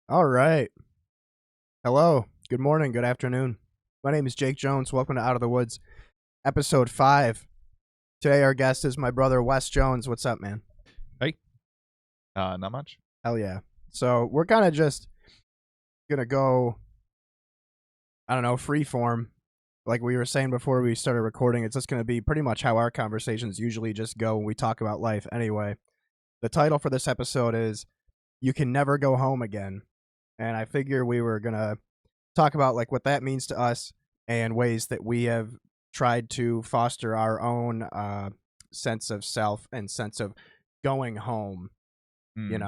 All right. Hello. Good morning. Good afternoon. My name is Jake Jones. Welcome to Out of the Woods, episode 5. Today, our guest is my brother, Wes Jones. What's up, man? Hey, not much. Hell yeah. So, we're kind of just going to go, I don't know, free form. Like we were saying before we started recording, it's just going to be pretty much how our conversations usually just go when we talk about life anyway. The title for this episode is You Can Never Go Home Again. And I figure we were going to talk about like what that means to us and ways that we have tried to foster our own sense of self and sense of going home, in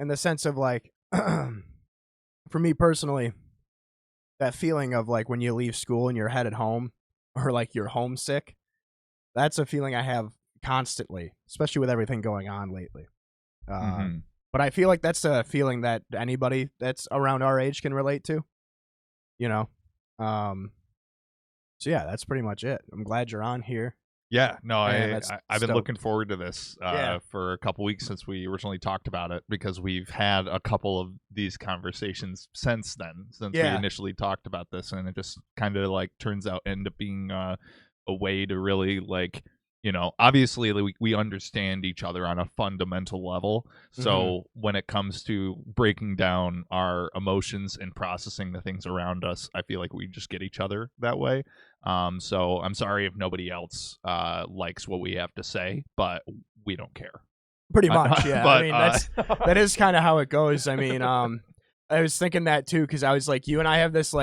the sense of like, for me personally, that feeling of like when you leave school and you're headed home or like you're homesick, that's a feeling I have constantly, especially with everything going on lately. But I feel like that's a feeling that anybody that's around our age can relate to, you know? So yeah, that's pretty much it. I'm glad you're on here. Yeah, no, I've been stoked. looking forward to this Yeah. for a couple weeks since we originally talked about it, because we've had a couple of these conversations since then, since we Yeah. initially talked about this, and it just kind of like turns out end up being a way to really like, obviously we understand each other on a fundamental level. So when it comes to breaking down our emotions and processing the things around us, I feel like we just get each other that way. So I'm sorry if nobody else likes what we have to say, but we don't care. Pretty much, yeah. But, I mean, that is kind of how it goes. I mean, I was thinking that too because I was like, you and I have this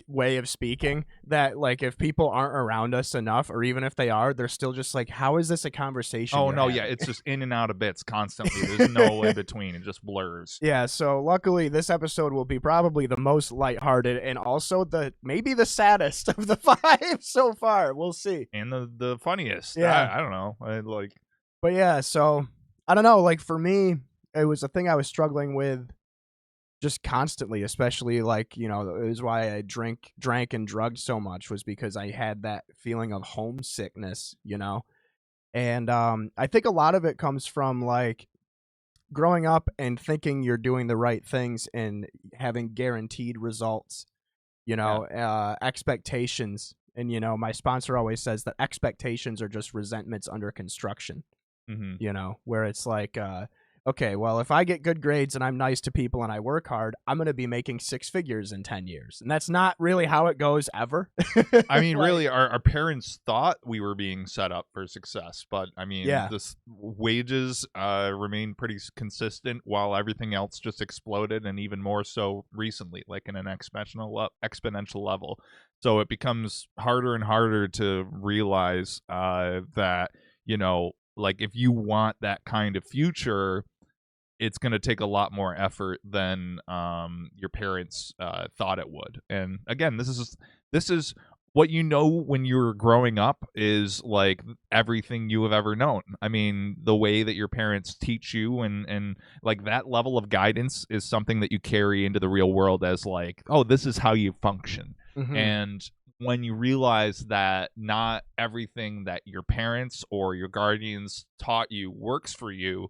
way of speaking that like if people aren't around us enough, or even if they are, they're still just like, how is this a conversation? Oh you're no, having? yeah, it's just in and out of bits constantly. There's no in between. It just blurs. Yeah, so luckily this episode will be probably the most lighthearted and also maybe the saddest of the 5 so far. We'll see. And the funniest. Yeah. I don't know. But yeah, so I don't know, like for me, it was a thing I was struggling with just constantly, especially like, it was why I drank and drugged so much, was because I had that feeling of homesickness, And I think a lot of it comes from like growing up and thinking you're doing the right things and having guaranteed results, expectations. And, my sponsor always says that expectations are just resentments under construction, where it's like, okay, well, if I get good grades and I'm nice to people and I work hard, I'm going to be making 6 figures in 10 years. And that's not really how it goes ever. I mean, really, our parents thought we were being set up for success, but I mean, Yeah. this wages remain pretty consistent while everything else just exploded, and even more so recently, like in an exponential level. So it becomes harder and harder to realize that, like if you want that kind of future, it's going to take a lot more effort than your parents thought it would. And again, this is what when you're growing up is like everything you have ever known. I mean, the way that your parents teach you and like that level of guidance is something that you carry into the real world as like, oh, this is how you function. And when you realize that not everything that your parents or your guardians taught you works for you,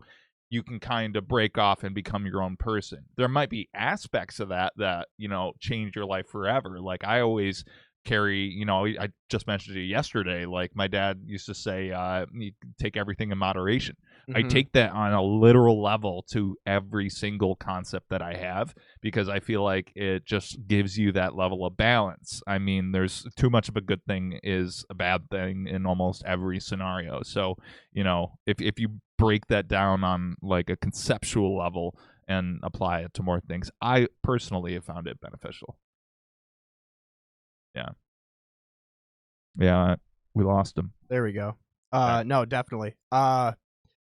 you can kind of break off and become your own person. There might be aspects of that change your life forever. Like I always carry, I just mentioned to you yesterday, like my dad used to say, you take everything in moderation. I take that on a literal level to every single concept that I have, because I feel like it just gives you that level of balance. I mean, there's too much of a good thing is a bad thing in almost every scenario. So, if you break that down on like a conceptual level and apply it to more things, I personally have found it beneficial. Yeah, we lost him. There we go. Yeah. No, definitely.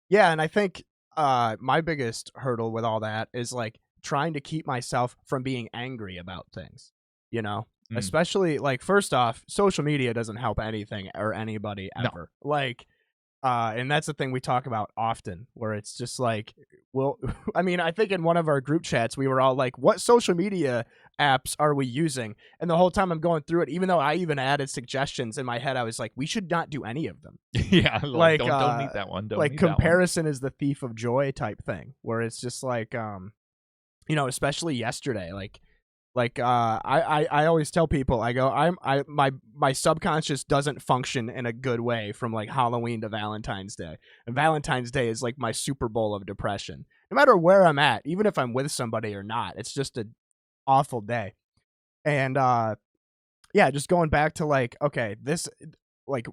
Yeah, and I think my biggest hurdle with all that is like trying to keep myself from being angry about things, Especially like, first off, social media doesn't help anything or anybody ever. No. Like, and that's the thing we talk about often, where it's just like, well, I mean, I think in one of our group chats, we were all like, what social media apps are we using? And the whole time I'm going through it, even though I even added suggestions in my head, I was like, we should not do any of them. Yeah, like don't need that one. Don't like need comparison is the thief of joy type thing, where it's just like, especially yesterday, I always tell people, I go, my subconscious doesn't function in a good way from like Halloween to Valentine's Day. And Valentine's Day is like my Super Bowl of depression. No matter where I'm at, even if I'm with somebody or not, it's just an awful day. And yeah, just going back to like, okay, this like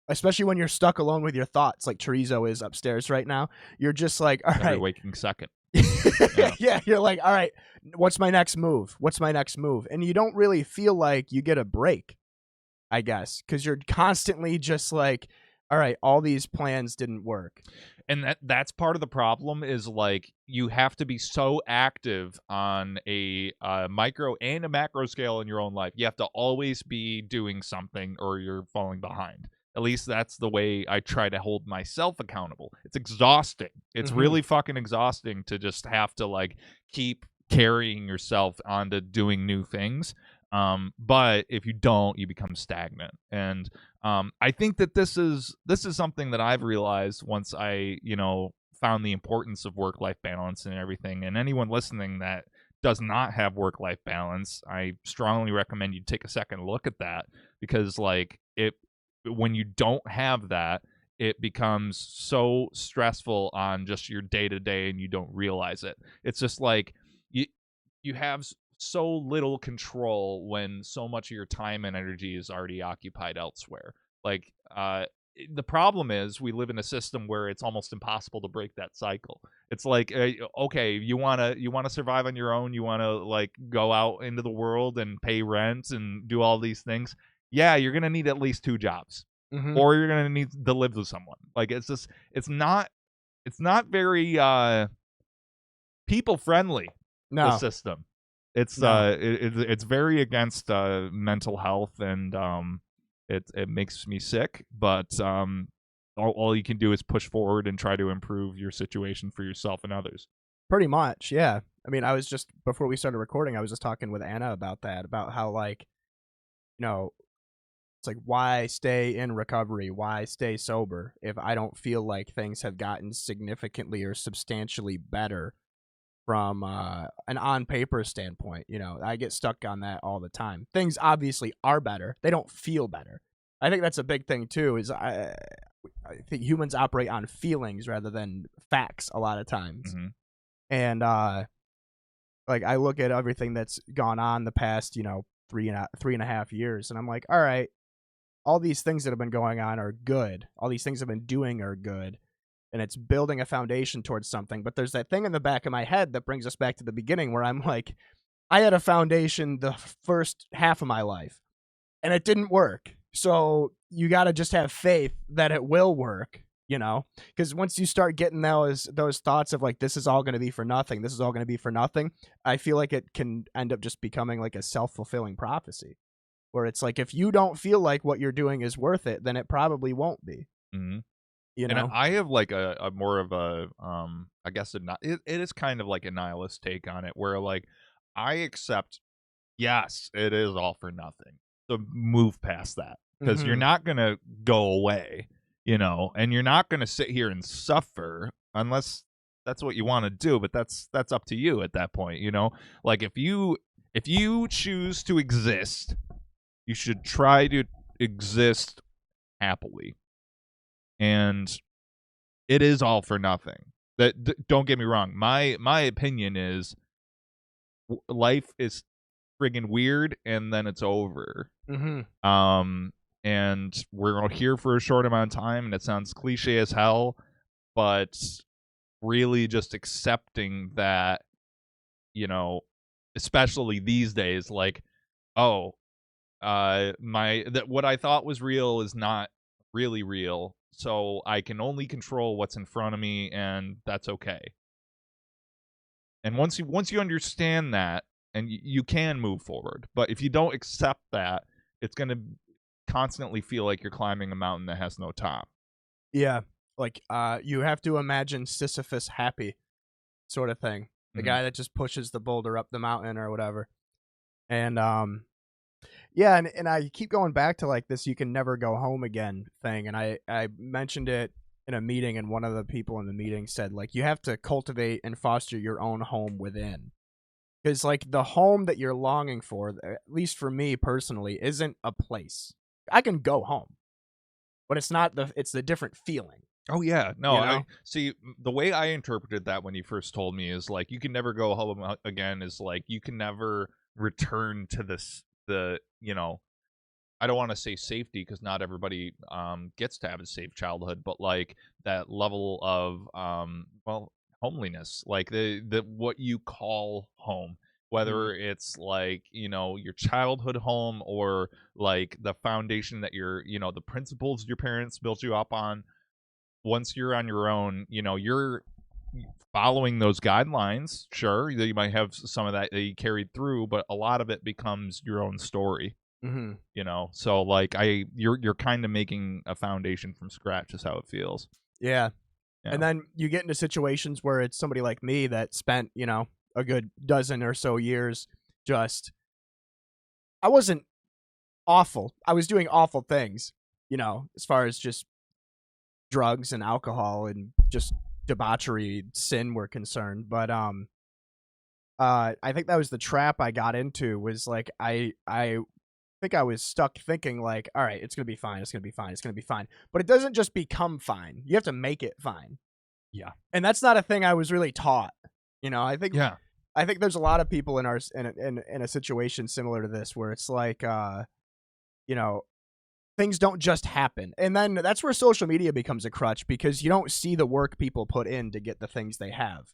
especially when you're stuck alone with your thoughts, like Chorizo is upstairs right now, you're just like, all Every right. waking second. Yeah. Yeah, you're like, all right, what's my next move? What's my next move? And you don't really feel like you get a break, I guess, because you're constantly just like, all right, all these plans didn't work. And that's part of the problem is like you have to be so active on a micro and a macro scale in your own life. You have to always be doing something or you're falling behind. At least that's the way I try to hold myself accountable. It's exhausting. It's really fucking exhausting to just have to like keep carrying yourself onto doing new things. But if you don't, you become stagnant. And I think that this is something that I've realized once I, found the importance of work-life balance and everything. And anyone listening that does not have work-life balance, I strongly recommend you take a second look at that, because like when you don't have that, it becomes so stressful on just your day-to-day and you don't realize it. It's just like you have so little control when so much of your time and energy is already occupied elsewhere. Like the problem is we live in a system where it's almost impossible to break that cycle. It's like okay, you want to survive on your own, you want to like go out into the world and pay rent and do all these things. Yeah, you're going to need at least 2 jobs. Or you're going to need to live with someone. Like it's not very people friendly. No. The system. It's No. it's very against mental health, and it makes me sick. But all you can do is push forward and try to improve your situation for yourself and others. Pretty much, yeah. I mean, I was just before we started recording, I was just talking with Anna about that, about how like, it's like, why stay in recovery? Why stay sober if I don't feel like things have gotten significantly or substantially better from an on paper standpoint? I get stuck on that all the time. Things obviously are better. They don't feel better. I think that's a big thing too, is I think humans operate on feelings rather than facts a lot of times. And like I look at everything that's gone on the past, 3.5 years, and I'm like, all right, all these things that have been going on are good. All these things I've been doing are good. And it's building a foundation towards something. But there's that thing in the back of my head that brings us back to the beginning where I'm like, I had a foundation the first half of my life and it didn't work. So you got to just have faith that it will work, because once you start getting those thoughts of like, this is all going to be for nothing, this is all going to be for nothing, I feel like it can end up just becoming like a self-fulfilling prophecy, where it's like, if you don't feel like what you're doing is worth it, then it probably won't be. And I have like a more of a I guess it is kind of like a nihilist take on it, where like I accept, yes, it is all for nothing, so move past that, because you're not gonna go away, and you're not gonna sit here and suffer unless that's what you want to do. But that's up to you at that point. Like if you choose to exist, you should try to exist happily. And it is all for nothing. Don't get me wrong. My opinion is life is friggin' weird, and then it's over. And we're here for a short amount of time, and it sounds cliche as hell, but really just accepting that, especially these days, like, oh, what I thought was real is not really real, so I can only control what's in front of me, and that's okay. And once you understand that, and you can move forward. But if you don't accept that, it's going to constantly feel like you're climbing a mountain that has no top. Yeah, like you have to imagine Sisyphus happy, sort of thing. The guy that just pushes the boulder up the mountain or whatever. And yeah, and I keep going back to like this "you can never go home again" thing, and I mentioned it in a meeting, and one of the people in the meeting said like, you have to cultivate and foster your own home within. Because like the home that you're longing for, at least for me personally, isn't a place. I can go home, but it's not the. It's the different feeling. Oh yeah, no, You I know. see. The way I interpreted that when you first told me is like you can never go home again. Is like you can never return to this. The I don't want to say safety because not everybody gets to have a safe childhood, but like that level of homeliness, like the what you call home, Mm-hmm. whether it's like your childhood home or like the foundation that the principles your parents built you up on. Once you're on your own, you're following those guidelines. Sure, you might have some of that you carried through, but a lot of it becomes your own story. Mm-hmm. So like you're kind of making a foundation from scratch is how it feels. Yeah. Yeah. And then you get into situations where it's somebody like me that spent, a good dozen or so years just I wasn't awful. I was doing awful things, as far as just drugs and alcohol and just debauchery sin were concerned. But I think that was the trap I got into was like I think I was stuck thinking like, all right, it's gonna be fine, it's gonna be fine, it's gonna be fine. But it doesn't just become fine. You have to make it fine. Yeah. And that's not a thing I was really taught. I think Yeah. there's a lot of people in our in a situation similar to this where it's like you know, things don't just happen. And then that's where social media becomes a crutch because you don't see the work people put in to get the things they have.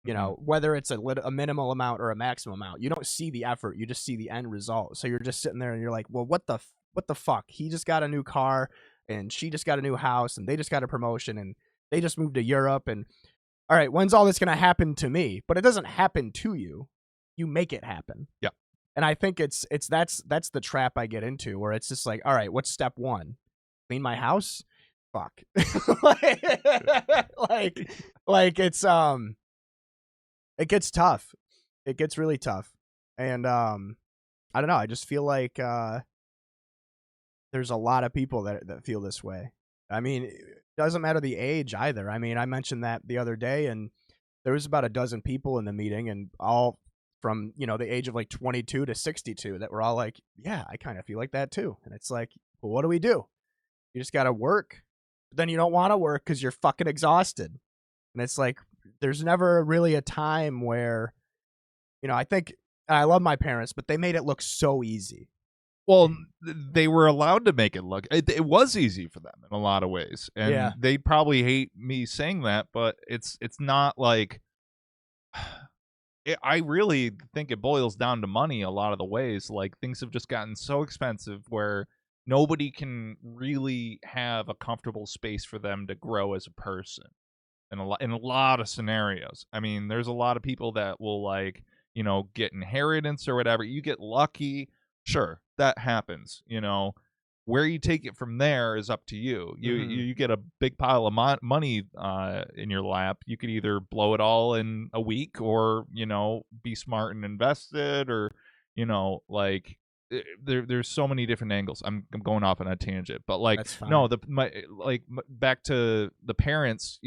Mhm. Whether it's a minimal amount or a maximum amount, you don't see the effort, you just see the end result. So you're just sitting there and you're like, well, what the fuck? He just got a new car and she just got a new house and they just got a promotion and they just moved to Europe. And all right, when's all this going to happen to me? But it doesn't happen to you. You make it happen. Yeah. And I think that's the trap I get into where it's just like, all right, what's step one? Clean my house? Fuck. like, like it's it gets tough. It gets really tough. And I don't know, I just feel like there's a lot of people that feel this way. I mean, it doesn't matter the age either. I mean, I mentioned that the other day and there was about a dozen people in the meeting and all from, the age of like 22 to 62 that were all like, yeah, I kind of feel like that too. And it's like, well, what do we do? You just got to work. But then you don't want to work because you're fucking exhausted. And it's like, there's never really a time where, I think I love my parents, but they made it look so easy. Well, they were allowed to make it look. It was easy for them in a lot of ways, and Yeah. they probably hate me saying that, but it's not like. I really think it boils down to money a lot of the ways. Like things have just gotten so expensive where nobody can really have a comfortable space for them to grow as a person in a lot of scenarios. I mean, there's a lot of people that will like, get inheritance or whatever. You get lucky, sure, that happens, Where you take it from there is up to you. Mm-hmm. You get a big pile of money in your lap. You could either blow it all in a week, or be smart and invest it, or like there's so many different angles. I'm going off on a tangent, but like That's fine. no, back to the parents.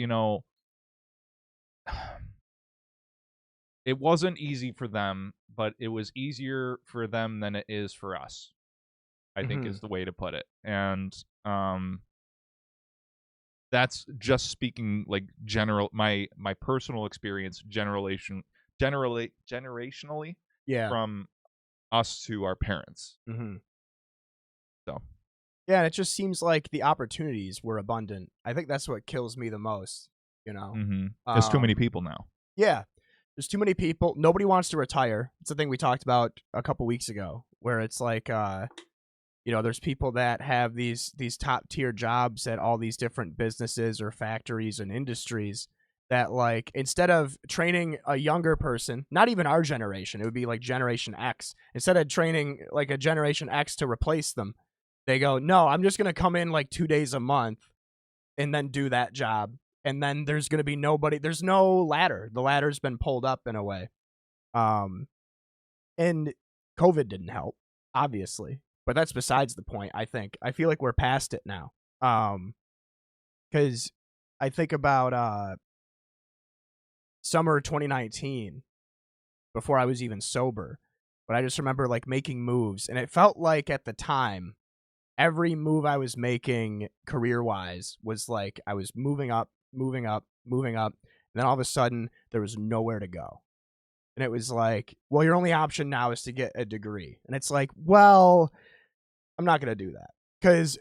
It wasn't easy for them, but it was easier for them than it is for us, I think Mm-hmm. is the way to put it. And that's just speaking like my personal experience generationally Yeah. from us to our parents. Mm-hmm. So, Yeah, and it just seems like the opportunities were abundant. I think that's what kills me the most, you know. there's too many Um, people now. yeah, there's too many people. Nobody wants to retire. It's the thing we talked about a couple weeks ago, where it's like, there's people that have these top tier jobs at all these different businesses or factories and industries that like instead of training a younger person, not even our generation, it would be like Generation X. Instead of training like a Generation X to replace them, they go, no, I'm just gonna come in like 2 days a month and then do that job. And then there's gonna be nobody. There's no ladder. The ladder's been pulled up in a way. Um, and COVID didn't help, obviously. But that's besides the point, I think. I feel like we're past it now. Because I think about summer 2019 before I was even sober. But I just remember like making moves, and it felt like at the time, every move I was making career-wise was like I was moving up, moving up, moving up, and then all of a sudden there was nowhere to go. And it was like, well, your only option now is to get a degree. And it's like, well, I'm not going to do that, because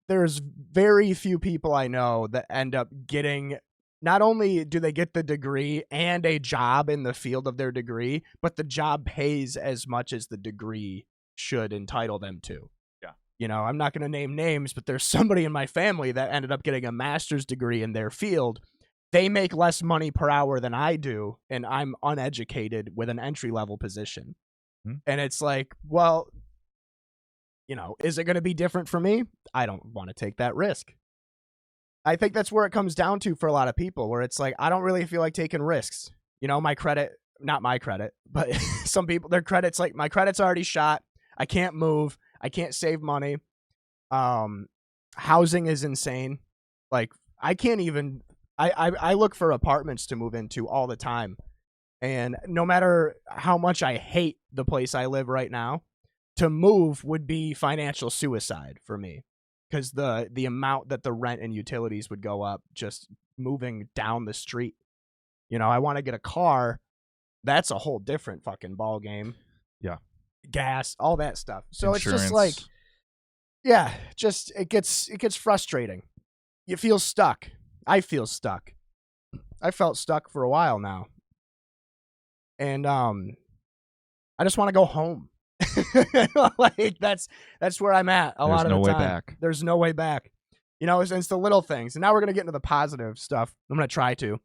there's very few people I know that end up getting, not only do they get the degree and a job in the field of their degree, but the job pays as much as the degree should entitle them to. Yeah. You know, I'm not going to name names, but there's somebody in my family that ended up getting a master's degree in their field. They make less money per hour than I do, and I'm uneducated with an entry-level position. And it's like, well, you know, is it going to be different for me? I don't want to take that risk. I think that's where it comes down to for a lot of people, where it's like, I don't really feel like taking risks. You know, my credit, not my credit, but some people, their credit's like, my credit's already shot. I can't move. I can't save money. Housing is insane. Like, I can't even, I look for apartments to move into all the time. And no matter how much I hate the place I live right now, to move would be financial suicide for me, because the amount that the rent and utilities would go up just moving down the street. You know, I want to get a car. That's a whole different fucking ball game. Yeah. Gas, all that stuff. So Insurance. It's just like, yeah, just it gets frustrating. You feel stuck. I feel stuck. I felt stuck for a while now. And I just want to go home. Like that's where I'm at a lot of the time. There's no way back. There's no way back. You know, it's the little things. And now we're going to get into the positive stuff. I'm going to try to.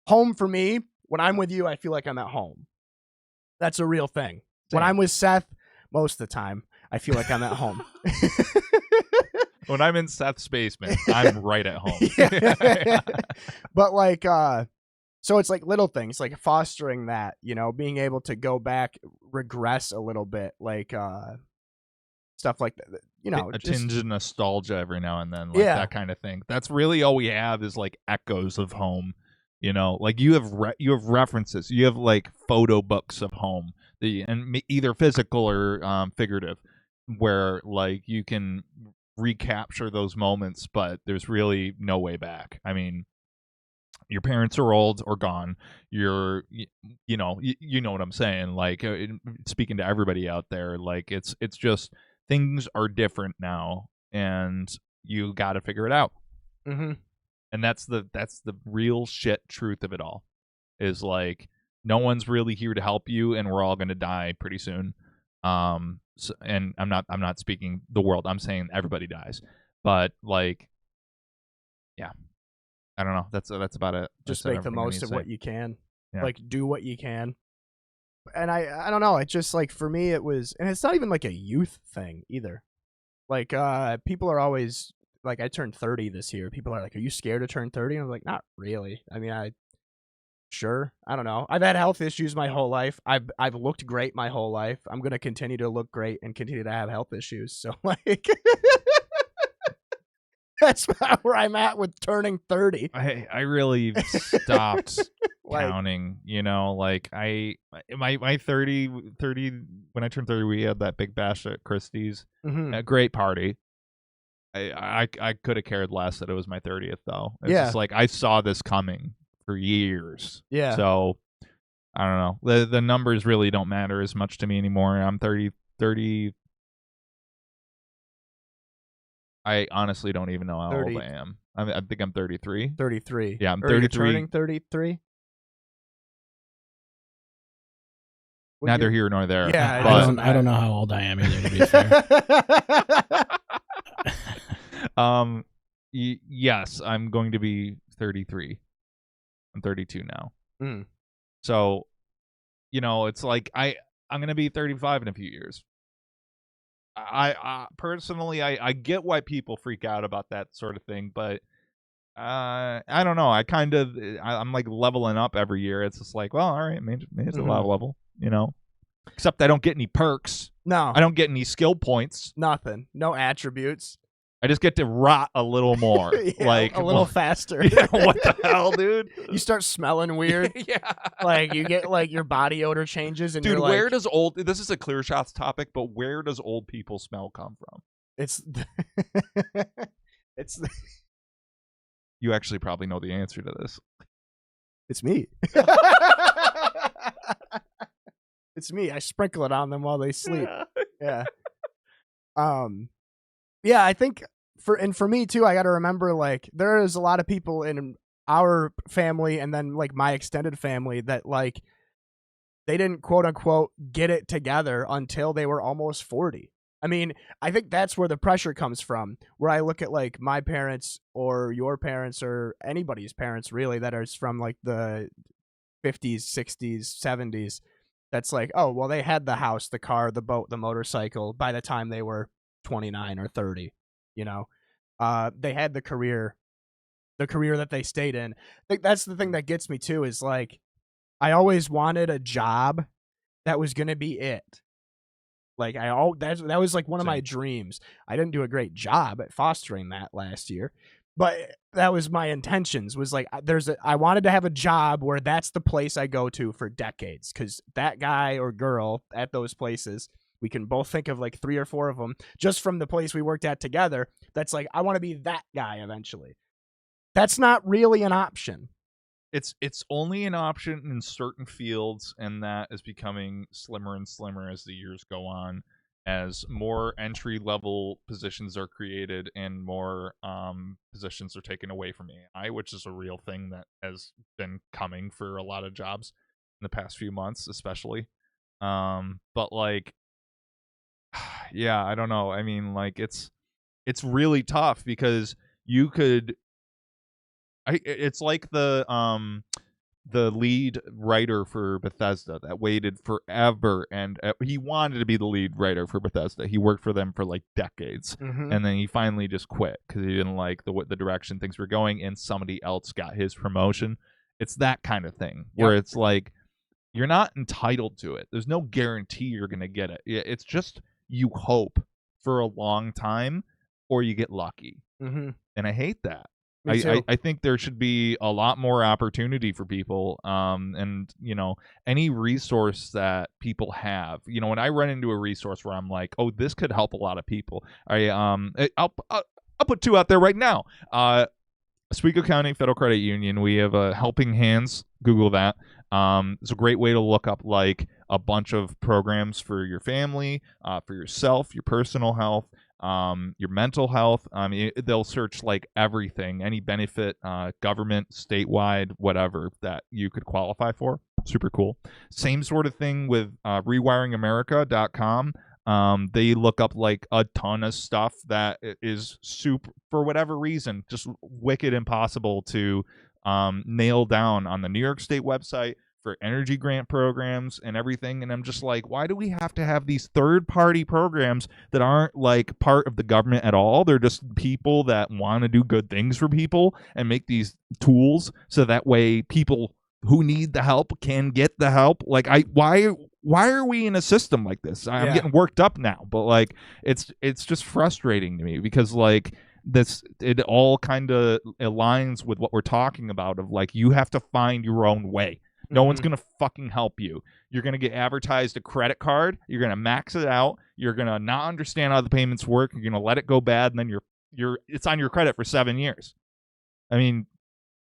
Home for me, when I'm with you, I feel like I'm at home. That's a real thing. Same. When I'm with Seth, most of the time, I feel like I'm at home. When I'm in Seth's basement, I'm right at home. Yeah. But like, so it's like little things, like fostering that, you know, being able to go back, regress a little bit, like stuff like that, you know, a just tinge of nostalgia every now and then, like that kind of thing. That's really all we have, is like echoes of home. You know, like you have references, you have like photo books of home, and either physical or figurative, where like you can recapture those moments, but there's really no way back. I mean, your parents are old or gone. You know what I'm saying. Like speaking to everybody out there, like it's just things are different now, and you got to figure it out. Mm-hmm. And that's the real shit truth of it all. Is like no one's really here to help you, and we're all gonna die pretty soon. So, and I'm not speaking the world. I'm saying everybody dies. But like, yeah. I don't know. That's about it. Just make the most of what you can. Yeah. Like do what you can. And I don't know. It just like for me it was, and it's not even like a youth thing either. Like people are always like, I turned 30 this year. People are like, "Are you scared to turn 30?" And I'm like, "Not really." I mean, sure. I don't know. I've had health issues my whole life. I've looked great my whole life. I'm gonna continue to look great and continue to have health issues. So like. That's where I'm at with turning 30. I really stopped counting, you know, like my 30 when I turned 30, we had that big bash at Christie's. Mm-hmm. A great party. I could have cared less that it was my 30th though. It's Yeah. just like I saw this coming for years. Yeah. So I don't know. The numbers really don't matter as much to me anymore. I'm 30. I honestly don't even know how 30. old I am. I think I'm 33. 33. Yeah, I'm Are you 33. turning 33? Neither here nor there. Yeah, but I don't know how old I am either, to be fair. Yes, I'm going to be 33. I'm 32 now. Mm. So, you know, it's like I'm going to be 35 in a few years. I personally, I get why people freak out about that sort of thing, but I don't know. I'm like leveling up every year. It's just like, well, all right, maybe it's a level, you know. Except I don't get any perks. No, I don't get any skill points. nothing. No attributes. I just get to rot a little more. Yeah, like a little faster. Yeah, what the hell, dude? You start smelling weird. Yeah. Like you get like your body odor changes, and Dude, you're like, where does old? This is a Clear Shots topic, but where does old people smell come from? it's it's You actually probably know the answer to this. it's me. It's me. I sprinkle it on them while they sleep. Yeah. Yeah, I think for me too, I got to remember, like, there is a lot of people in our family and then like my extended family that like they didn't quote unquote get it together until they were almost 40. I mean, I think that's where the pressure comes from, where I look at like my parents or your parents or anybody's parents really that are from like the 50s, 60s, 70s. That's like, oh, well, they had the house, the car, the boat, the motorcycle by the time they were 29 or 30, you know. They had the career that they stayed in. I think that's the thing that gets me too, is like I always wanted a job that was going to be it. Like that was like one of my dreams. I didn't do a great job at fostering that last year, but that was my intentions, was like I wanted to have a job where that's the place I go to for decades, cuz that guy or girl at those places, we can both think of like 3 or 4 of them just from the place we worked at together. That's like, I want to be that guy eventually. That's not really an option. It's only an option in certain fields, and that is becoming slimmer and slimmer as the years go on, as more entry level positions are created and more positions are taken away from AI, which is a real thing that has been coming for a lot of jobs in the past few months, especially. But like, yeah, I don't know. I mean, like, it's really tough because you could. It's like the lead writer for Bethesda that waited forever, and he wanted to be the lead writer for Bethesda. He worked for them for like decades, and then he finally just quit because he didn't like the direction things were going, and somebody else got his promotion. It's that kind of thing where it's like you're not entitled to it. There's no guarantee you're gonna get it. It's just you hope for a long time, or you get lucky, and I hate that. I think there should be a lot more opportunity for people, and you know, any resource that people have. You know, when I run into a resource where I'm like, oh, this could help a lot of people, I'll put 2 out there right now. Oswego County Federal Credit Union, we have a Helping Hands. Google that. It's a great way to look up like a bunch of programs for your family, for yourself, your personal health, your mental health. They'll search like everything, any benefit, government, statewide, whatever that you could qualify for. Super cool. Same sort of thing with rewiringamerica.com. They look up like a ton of stuff that is super, for whatever reason, just wicked impossible to nail down on the New York State website for energy grant programs and everything. And I'm just like, why do we have to have these third-party programs that aren't like part of the government at all? They're just people that want to do good things for people and make these tools so that way people who need the help can get the help. Like, why are we in a system like this? I'm getting worked up now, but like it's just frustrating to me because like it all kind of aligns with what we're talking about, of like you have to find your own way. No one's going to fucking help you. You're going to get advertised a credit card. You're going to max it out. You're going to not understand how the payments work. You're going to let it go bad, and then it's on your credit for 7 years. I mean,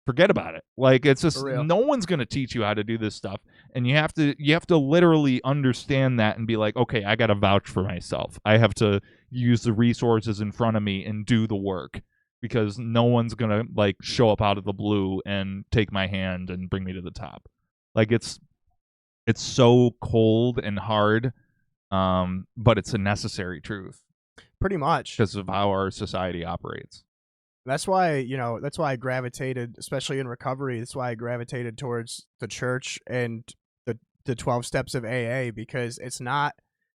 forget about it. Like, it's just no one's going to teach you how to do this stuff, and you have to literally understand that and be like, okay, I got to vouch for myself. I have to use the resources in front of me and do the work, because no one's going to like show up out of the blue and take my hand and bring me to the top. Like, it's so cold and hard, but it's a necessary truth. Pretty much. Because of how our society operates. That's why I gravitated, especially in recovery, that's why I gravitated towards the church and the 12 steps of AA, because it's not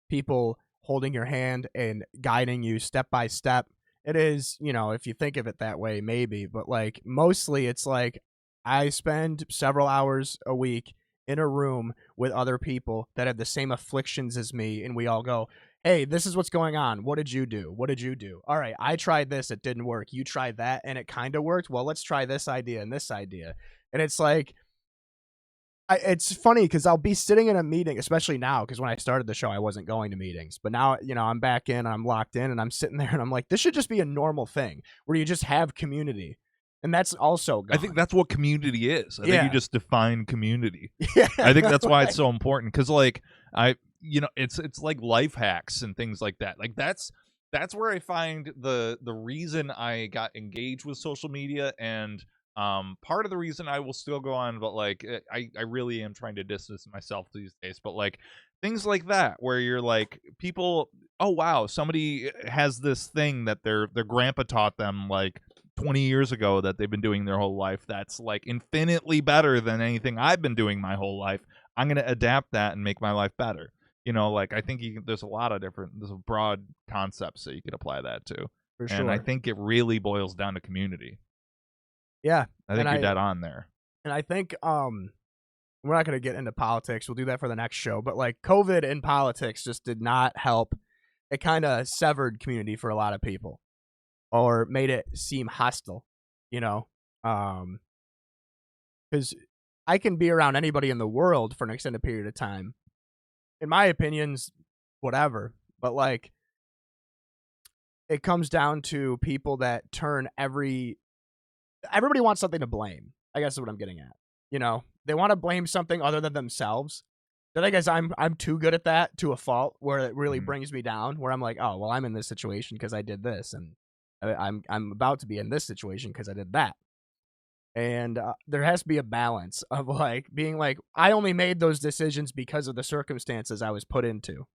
people holding your hand and guiding you step by step. It is, if you think of it that way, maybe, but like mostly it's like I spend several hours a week in a room with other people that have the same afflictions as me, and we all go, hey, this is what's going on. What did you do? What did you do? All right, I tried this. It didn't work. You tried that, and it kind of worked. Well, let's try this idea and this idea. And it's like, it's funny because I'll be sitting in a meeting, especially now, because when I started the show, I wasn't going to meetings. But now, I'm back in, I'm locked in, and I'm sitting there, and I'm like, this should just be a normal thing where you just have community. And that's also gone. I think that's what community is. I think you just define community. Yeah, I think that's why it's so important, because like it's like life hacks and things like that. Like that's where I find the reason I got engaged with social media, and part of the reason I will still go on, but like I really am trying to distance myself these days. But like things like that, where you're like, people, oh wow, somebody has this thing that their grandpa taught them like 20 years ago that they've been doing their whole life, that's like infinitely better than anything I've been doing my whole life. I'm going to adapt that and make my life better. Like I think there's a lot of there's broad concepts that you could apply that to. for sure. And I think it really boils down to community. Yeah, I think you're dead on there. and I think we're not going to get into politics. We'll do that for the next show. But like COVID and politics just did not help. It kind of severed community for a lot of people, or made it seem hostile, because I can be around anybody in the world for an extended period of time. In my opinions, whatever. But like, it comes down to people that turn everybody wants something to blame, I guess is what I'm getting at. They want to blame something other than themselves. But I guess I'm too good at that to a fault, where it really brings me down, where I'm like, oh, well, I'm in this situation because I did this, and I'm about to be in this situation because I did that. And there has to be a balance of like being like, I only made those decisions because of the circumstances I was put into.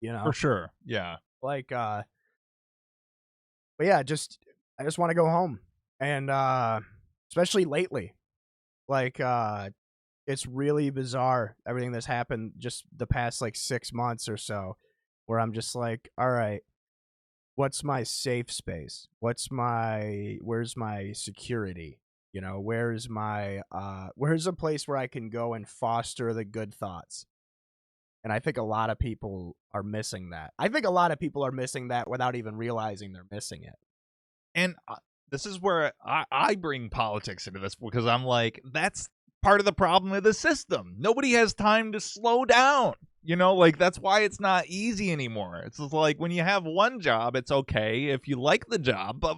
For sure. Yeah. Like, but yeah, I just want to go home, and especially lately, like it's really bizarre everything that's happened just the past like 6 months or so, where I'm just like, all right, what's my safe space? Where's my security? Where's a place where I can go and foster the good thoughts? And I think a lot of people are missing that. I think a lot of people are missing that without even realizing they're missing it. And this is where I bring politics into this, because I'm like, that's part of the problem with the system. Nobody has time to slow down. Like that's why it's not easy anymore. It's just like when you have one job, it's okay if you like the job, but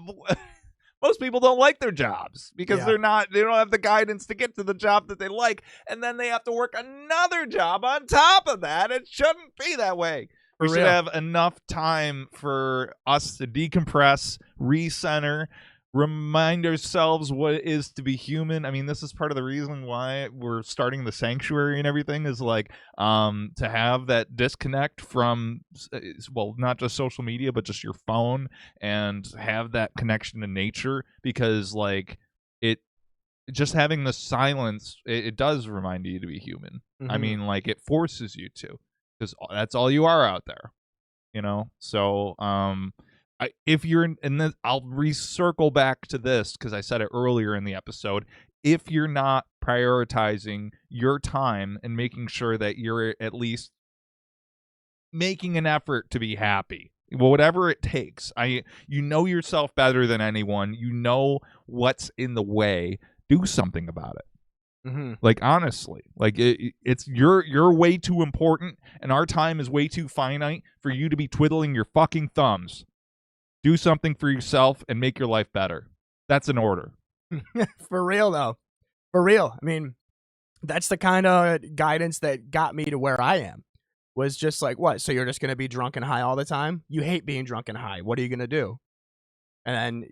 most people don't like their jobs because they don't have the guidance to get to the job that they like, and then they have to work another job on top of that. It shouldn't be that way. We should have enough time for us to decompress, recenter, remind ourselves what it is to be human. I mean, this is part of the reason why we're starting the sanctuary and everything, is like to have that disconnect from, well, not just social media, but just your phone, and have that connection to nature, because like just having the silence, it does remind you to be human. I mean, like it forces you to, because that's all you are out there, so if you're in this, I'll recircle back to this because I said it earlier in the episode. If you're not prioritizing your time and making sure that you're at least making an effort to be happy, whatever it takes, you know yourself better than anyone. You know what's in the way. Do something about it. Like honestly, like it's you're way too important, and our time is way too finite for you to be twiddling your fucking thumbs. Do something for yourself and make your life better. That's an order. For real, though. For real. I mean, that's the kind of guidance that got me to where I am. Was just like, what? So you're just going to be drunk and high all the time? You hate being drunk and high. What are you going to do? And then,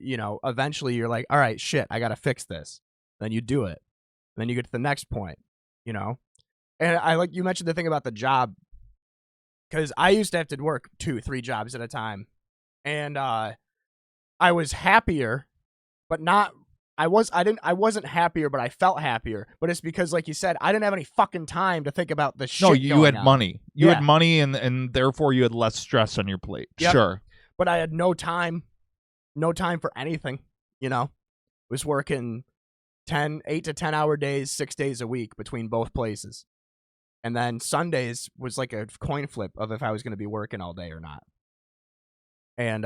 eventually you're like, all right, shit, I got to fix this. Then you do it. And then you get to the next point, And I like you mentioned the thing about the job, because I used to have to work 2-3 jobs at a time. And I was happier, but not. I wasn't happier, but I felt happier. But it's because, like you said, I didn't have any fucking time to think about the shit. No, you had on. money. You had money, and therefore you had less stress on your plate. Yep. Sure. But I had no time for anything. Was working 8 to 10 hour days, 6 days a week between both places. And then Sundays was like a coin flip of if I was going to be working all day or not. And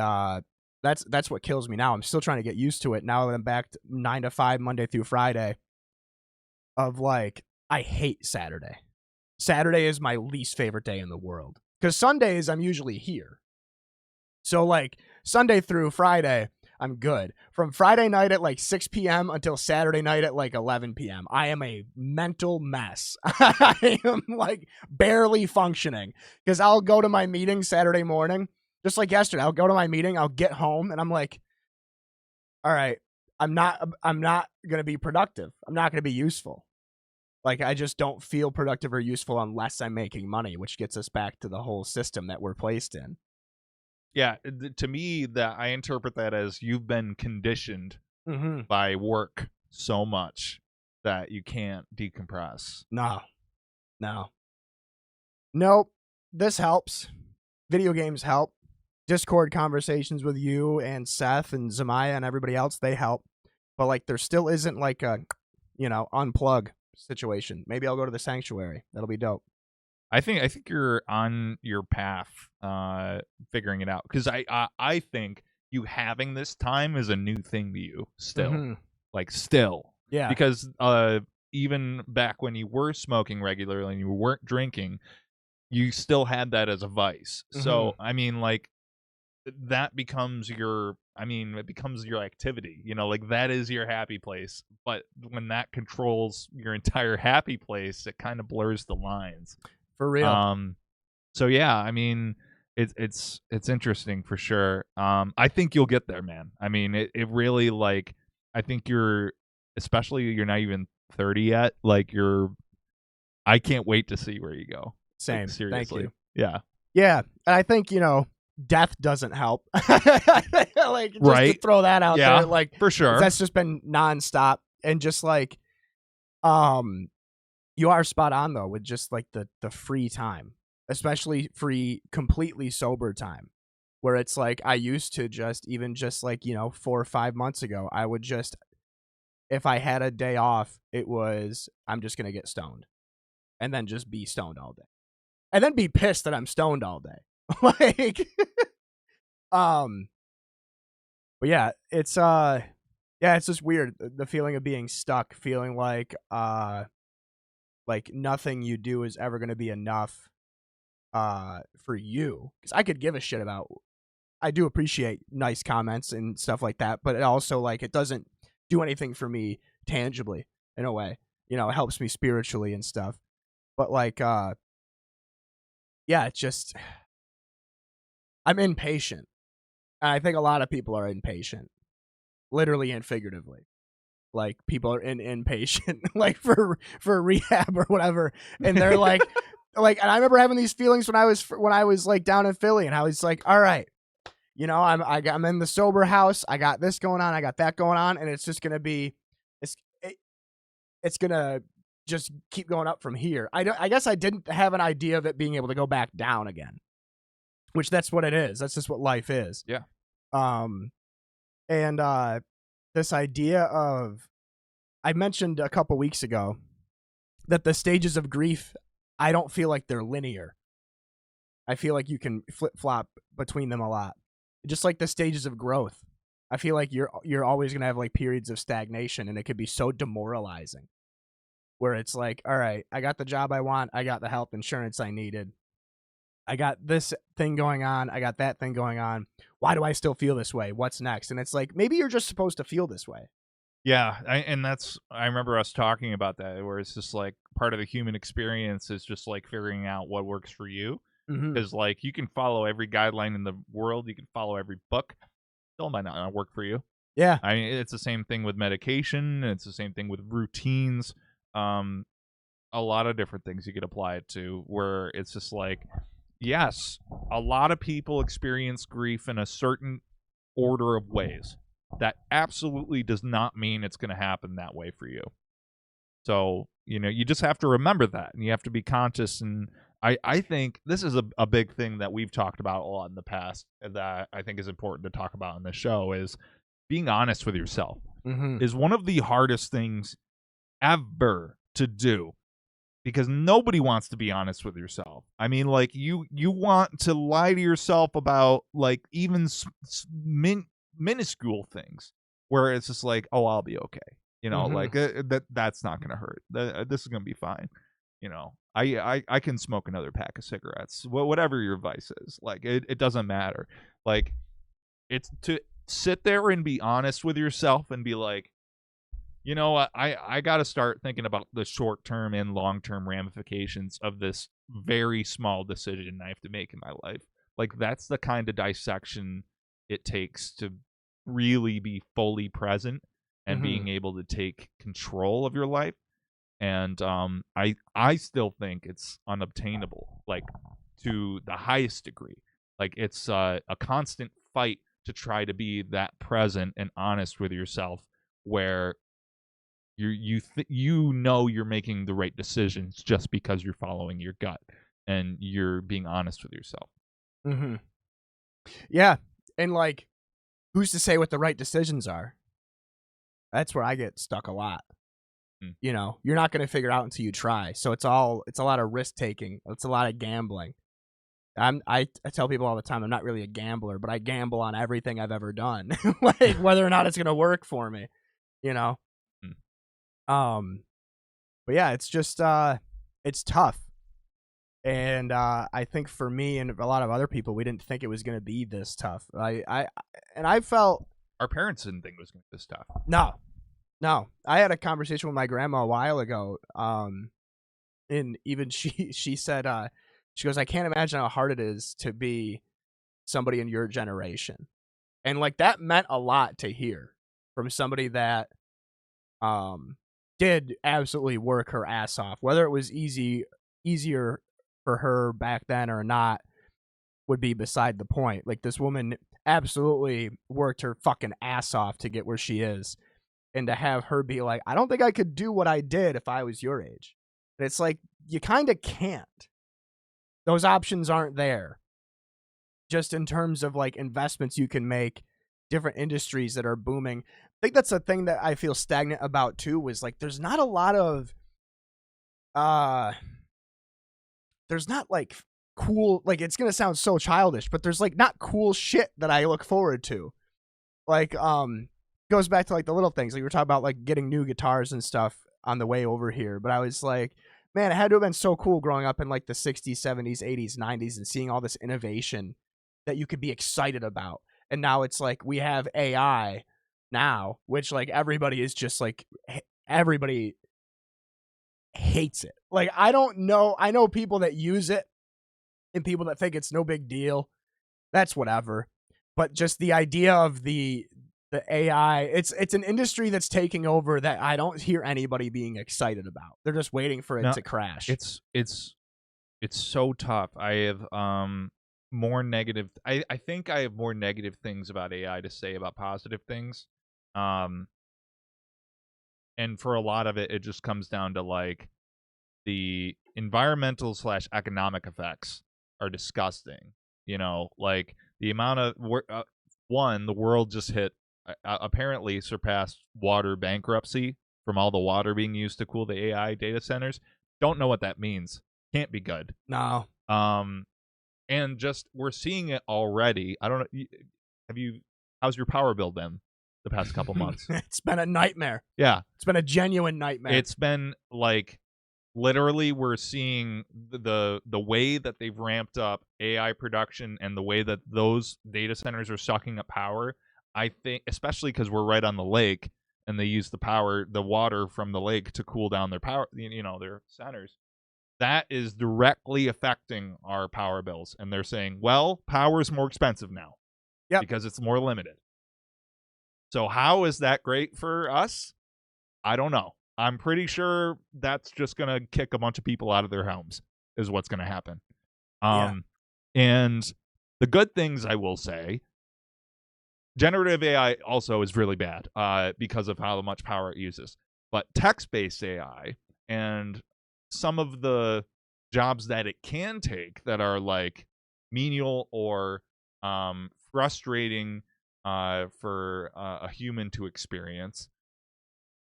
that's what kills me now. I'm still trying to get used to it now that I'm back to 9 to 5 Monday through Friday. Of like, I hate Saturday. Saturday is my least favorite day in the world. Because Sundays, I'm usually here. So, like, Sunday through Friday, I'm good. From Friday night at, like, 6 p.m. until Saturday night at, like, 11 p.m., I am a mental mess. I am, like, barely functioning. Because I'll go to my meeting Saturday morning, just like yesterday. I'll go to my meeting, I'll get home, and I'm like, all right, I'm not going to be productive. I'm not going to be useful. Like, I just don't feel productive or useful unless I'm making money, which gets us back to the whole system that we're placed in. Yeah, to me, that I interpret that as you've been conditioned by work so much that you can't decompress. Nope. This helps. Video games help. Discord conversations with you and Seth and Zamaya and everybody else, they help. But, like, there still isn't, like, a, unplug situation. Maybe I'll go to the sanctuary. That'll be dope. I think you're on your path, figuring it out. Because I think you having this time is a new thing to you still, like still, yeah. Because even back when you were smoking regularly and you weren't drinking, you still had that as a vice. So I mean, like that becomes your. I mean, it becomes your activity. Like that is your happy place. But when that controls your entire happy place, it kind of blurs the lines. For real. So yeah, I mean, it's interesting for sure. I think you'll get there, man. I mean, it really, like, I think you're not even 30 yet. Like I can't wait to see where you go. Same. Like, seriously. Thank you. Yeah. Yeah. And I think, death doesn't help. Like, just right. to throw that out there. Like, for sure. That's just been nonstop. And just like, you are spot on though with just like the free time, especially free, completely sober time, where it's like I used to just 4 or 5 months ago, I would just, if I had a day off, it was I'm just gonna get stoned, and then just be stoned all day, and then be pissed that I'm stoned all day, like, but yeah, it's just weird, the feeling of being stuck, feeling like nothing you do is ever going to be enough for you. Because I could give a shit about, I do appreciate nice comments and stuff like that, but it also, like, it doesn't do anything for me tangibly in a way. It helps me spiritually and stuff. But, like, yeah, it's just, I'm impatient. And I think a lot of people are impatient, literally and figuratively. Like, people are impatient, like, for rehab or whatever, and they're like, and I remember having these feelings when I was like down in Philly, and I was like, all right, I'm in the sober house, I got this going on, I got that going on, and it's just gonna be, it's gonna just keep going up from here. I guess I didn't have an idea of it being able to go back down again, which that's what it is. That's just what life is. Yeah. And this idea of, I mentioned a couple weeks ago that the stages of grief, I don't feel like they're linear. I feel like you can flip-flop between them a lot. Just like the stages of growth. I feel like you're always going to have like periods of stagnation, and it could be so demoralizing. Where it's like, all right, I got the job I want, I got the health insurance I needed, I got this thing going on, I got that thing going on. Why do I still feel this way? What's next? And it's like, maybe you're just supposed to feel this way. Yeah, I remember us talking about that, where it's just like part of the human experience is just like figuring out what works for you. Because like you can follow every guideline in the world, you can follow every book, still might not work for you. Yeah, I mean, it's the same thing with medication. It's the same thing with routines. A lot of different things you could apply it to, where it's just like, yes, a lot of people experience grief in a certain order of ways. That absolutely does not mean it's going to happen that way for you. So, you just have to remember that, and you have to be conscious. And I think this is a big thing that we've talked about a lot in the past that I think is important to talk about on this show, is being honest with yourself is one of the hardest things ever to do, because nobody wants to be honest with yourself. I mean, like you want to lie to yourself about like even minuscule things where it's just like, oh, I'll be okay. You know, like that's not gonna hurt. This is gonna be fine. You know, I can smoke another pack of cigarettes. Whatever your vice is, like it doesn't matter. Like it's to sit there and be honest with yourself and be like, you know what, I got to start thinking about the short-term and long-term ramifications of this very small decision I have to make in my life. Like that's the kind of dissection it takes to really be fully present and being able to take control of your life. And I still think it's unobtainable, like to the highest degree. Like it's a constant fight to try to be that present and honest with yourself, where you know you're making the right decisions just because you're following your gut and you're being honest with yourself. Yeah, and like, who's to say what the right decisions are? That's where I get stuck a lot. You know, you're not going to figure out until you try. So it's a lot of risk taking. It's a lot of gambling. I tell people all the time, I'm not really a gambler, but I gamble on everything I've ever done, like whether or not it's going to work for me, you know? But yeah, it's just, it's tough. And, I think for me and a lot of other people, we didn't think it was going to be this tough. I felt our parents didn't think it was going to be this tough. No, I had a conversation with my grandma a while ago. And even she said, she goes, I can't imagine how hard it is to be somebody in your generation. And like, that meant a lot to hear from somebody that, did absolutely work her ass off. Whether it was easier for her back then or not would be beside the point. Like, this woman absolutely worked her fucking ass off to get where she is. And to have her be like, I don't think I could do what I did if I was your age. And it's like, you kind of can't. Those options aren't there. Just in terms of like investments you can make, different industries that are booming. I think that's the thing that I feel stagnant about too, was like, there's not a lot of, there's not like cool, like, it's going to sound so childish, but there's like not cool shit that I look forward to. Like, goes back to like the little things. Like, we were talking about like getting new guitars and stuff on the way over here. But I was like, man, it had to have been so cool growing up in like the 60s, 70s, 80s, 90s and seeing all this innovation that you could be excited about. And now it's like we have AI now, which like everybody is just like, everybody hates it. Like, I don't know. I know people that use it and people that think it's no big deal. That's whatever. But just the idea of the AI, it's an industry that's taking over that I don't hear anybody being excited about. They're just waiting for it to crash. It's so tough. I have more negative. I think I have more negative things about AI to say about positive things. And for a lot of it, it just comes down to like the environmental / economic effects are disgusting. You know, like the amount of the world just hit. Apparently surpassed water bankruptcy from all the water being used to cool the AI data centers. Don't know what that means. Can't be good. No. And just we're seeing it already. I don't know. How's your power bill been the past couple months? It's been a nightmare. Yeah. It's been a genuine nightmare. It's been like literally we're seeing the way that they've ramped up AI production and the way that those data centers are sucking up power. I think, especially because we're right on the lake and they use the water from the lake to cool down their power, their centers. That is directly affecting our power bills. And they're saying, well, power is more expensive now because it's more limited. So how is that great for us? I don't know. I'm pretty sure that's just going to kick a bunch of people out of their homes is what's going to happen. And the good things I will say, generative AI also is really bad because of how much power it uses. But text-based AI and some of the jobs that it can take that are like menial or frustrating for a human to experience,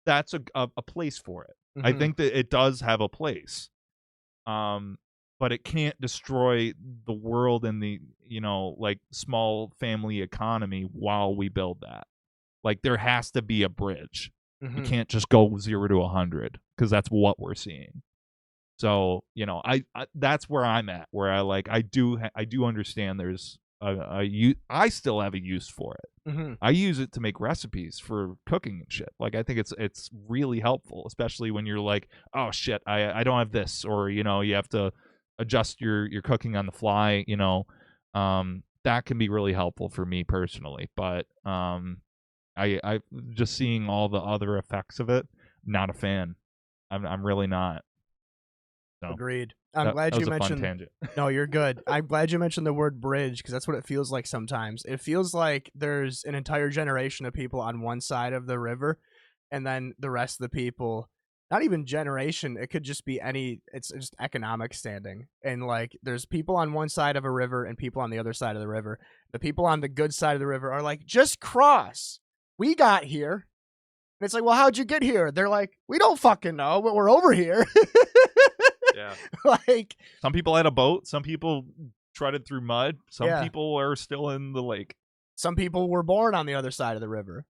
that's a place for it. I think that it does have a place. But it can't destroy the world and the, like, small family economy while we build that. Like, there has to be a bridge. You can't just go 0 to 100, because that's what we're seeing. So, I that's where I'm at, where I do understand there's I still have a use for it. I use it to make recipes for cooking and shit. Like, I think it's really helpful, especially when you're like, oh shit, I don't have this, or you have to adjust your cooking on the fly. That can be really helpful for me personally. But I just seeing all the other effects of it, not a fan. I'm really not. So Agreed. I'm glad that you was a fun mentioned. tangent. No, you're good. I'm glad you mentioned the word bridge, because that's what it feels like sometimes. It feels like there's an entire generation of people on one side of the river, and then the rest of the people, not even generation, it could just be it's just economic standing. And like, there's people on one side of a river and people on the other side of the river. The people on the good side of the river are like, just cross. We got here. And it's like, well, how'd you get here? They're like, we don't fucking know, but we're over here. Yeah. Like, some people had a boat, some people treaded through mud, some Yeah. people are still in the lake. some people were born on the other side of the river.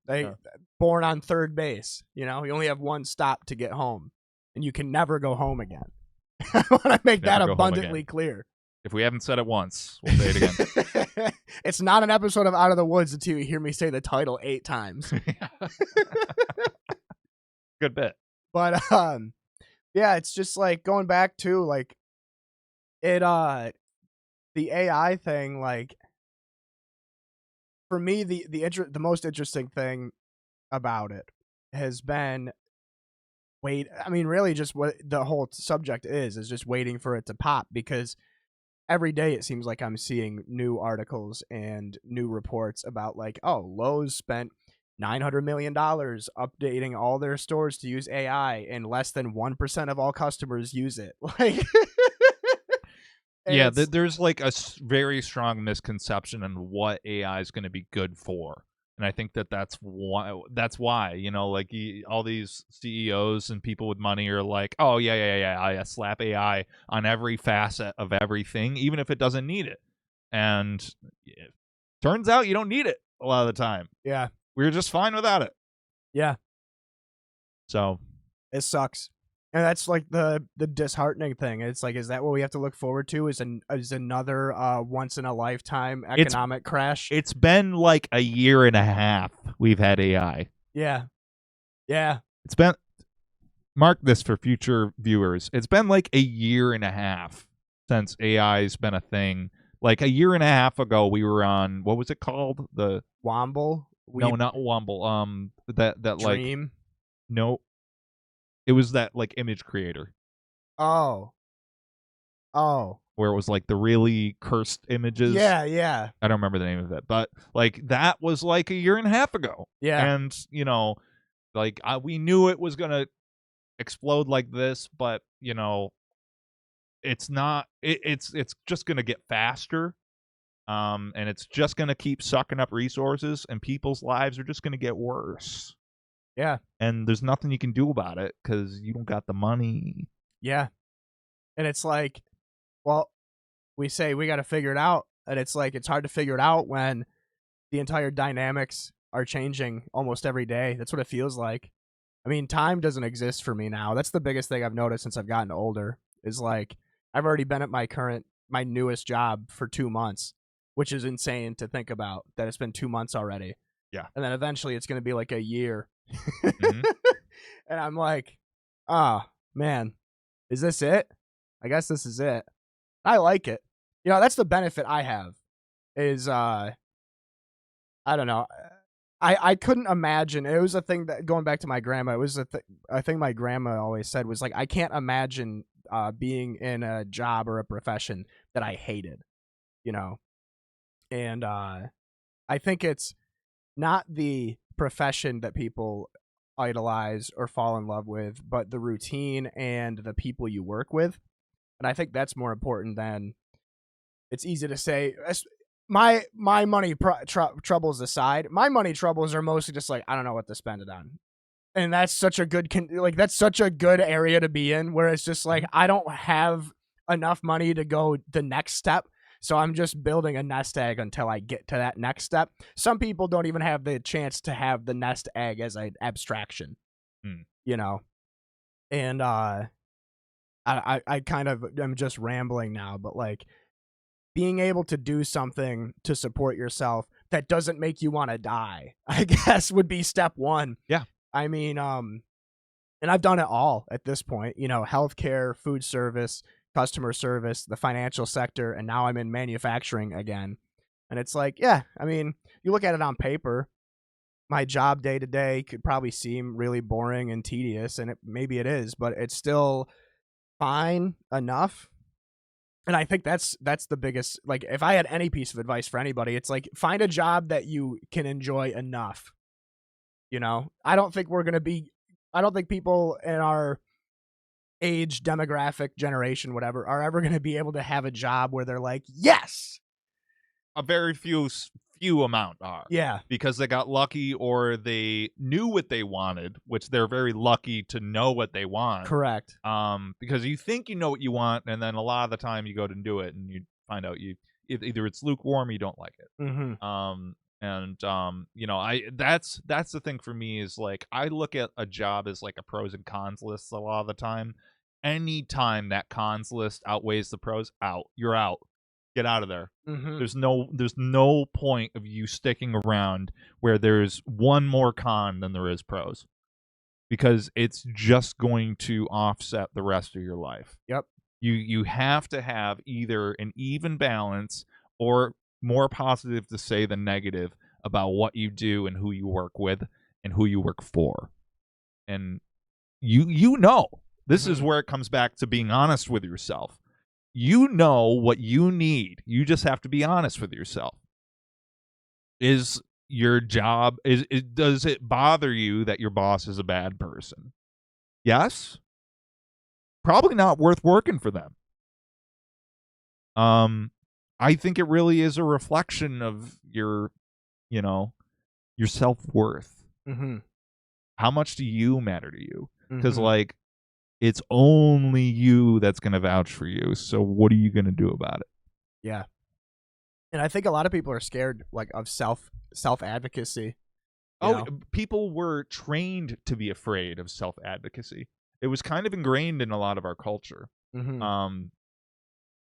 Born on third base. You only have one stop to get home, and you can never go home again. I want to make Never that go home abundantly again. clear. If we haven't said it once, we'll say it again. It's not an episode of Out of the Woods until you hear me say the title 8 times. Good bit. But yeah, it's just like going back to like it the AI thing. Like, for me, the most interesting thing about it has been really just what the whole subject is just waiting for it to pop, because every day it seems like I'm seeing new articles and new reports about like, oh, Lowe's spent $900 million updating all their stores to use AI, and less than 1% of all customers use it. Like, yeah, there's like a very strong misconception on what AI is going to be good for. And I think that's why, like, all these CEOs and people with money are like, oh, yeah, I slap AI on every facet of everything, even if it doesn't need it. And it turns out you don't need it a lot of the time. Yeah. We're just fine without it. Yeah. So it sucks. And that's like the disheartening thing. It's like, is that what we have to look forward to? Is another once in a lifetime economic crash? It's been like a year and a half we've had AI. Yeah. Yeah. It's been, mark this for future viewers, it's been like a year and a half since AI's been a thing. Like a year and a half ago, we were on, what was it called? The Womble? No, not Womble. That Dream? like, no, it was that like image creator. Oh, where it was like the really cursed images. Yeah. I don't remember the name of it, but like that was like a year and a half ago. Yeah. And like we knew it was gonna explode like this, but it's not. It's just gonna get faster. And it's just gonna keep sucking up resources, and people's lives are just gonna get worse. Yeah. And there's nothing you can do about it because you don't got the money. Yeah. And it's like, well, we say we got to figure it out, and it's like it's hard to figure it out when the entire dynamics are changing almost every day. That's what it feels like. I mean, time doesn't exist for me now. That's the biggest thing I've noticed since I've gotten older, is like I've already been at my newest job for 2 months, which is insane to think about, that it's been 2 months already. Yeah. And then eventually it's going to be like a year. Mm-hmm. And I'm like, oh, man, is this it? I guess this is it. I like it. That's the benefit I have is, I don't know. I couldn't imagine. It was a thing that, going back to my grandma, it was a thing my grandma always said was like, I can't imagine being in a job or a profession that I hated, and I think it's not the profession that people idolize or fall in love with, but the routine and the people you work with. And I think that's more important than, it's easy to say, my money troubles aside, my money troubles are mostly just like, I don't know what to spend it on. And that's such a good, that's such a good area to be in, where it's just like, I don't have enough money to go the next step. So I'm just building a nest egg until I get to that next step. Some people don't even have the chance to have the nest egg as an abstraction, you know? And I kind of am just rambling now, but like being able to do something to support yourself that doesn't make you want to die, I guess would be step one. Yeah. I mean, and I've done it all at this point, you know, healthcare, food service, customer service, the financial sector, and now I'm in manufacturing again. And it's like, yeah, I mean, you look at it on paper, my job day to day could probably seem really boring and tedious, and maybe it is, but it's still fine enough. And I think that's the biggest, like, if I had any piece of advice for anybody, it's like, find a job that you can enjoy enough. You know, I don't think people in our age, demographic, generation, whatever, are ever going to be able to have a job where they're like, yes. A very few amount are. Yeah. Because they got lucky or they knew what they wanted, which they're very lucky to know what they want. Correct. Because you think you know what you want, and then a lot of the time you go to do it and you find out either it's lukewarm or you don't like it. You know, that's the thing for me is like I look at a job as like a pros and cons list a lot of the time. Anytime that cons list outweighs the pros, you're out. Get out of there. There's no point of you sticking around where there's one more con than there is pros, because it's just going to offset the rest of your life. Yep. You have to have either an even balance or more positive to say than negative about what you do and who you work with and who you work for. And you know, this is where it comes back to being honest with yourself. You know what you need. You just have to be honest with yourself. Is your job, does it bother you that your boss is a bad person? Yes. Probably not worth working for them. I think it really is a reflection of your self-worth. How much do you matter to you? Because like, it's only you that's going to vouch for you. So what are you going to do about it? Yeah. And I think a lot of people are scared like of self-advocacy. People were trained to be afraid of self-advocacy. It was kind of ingrained in a lot of our culture. And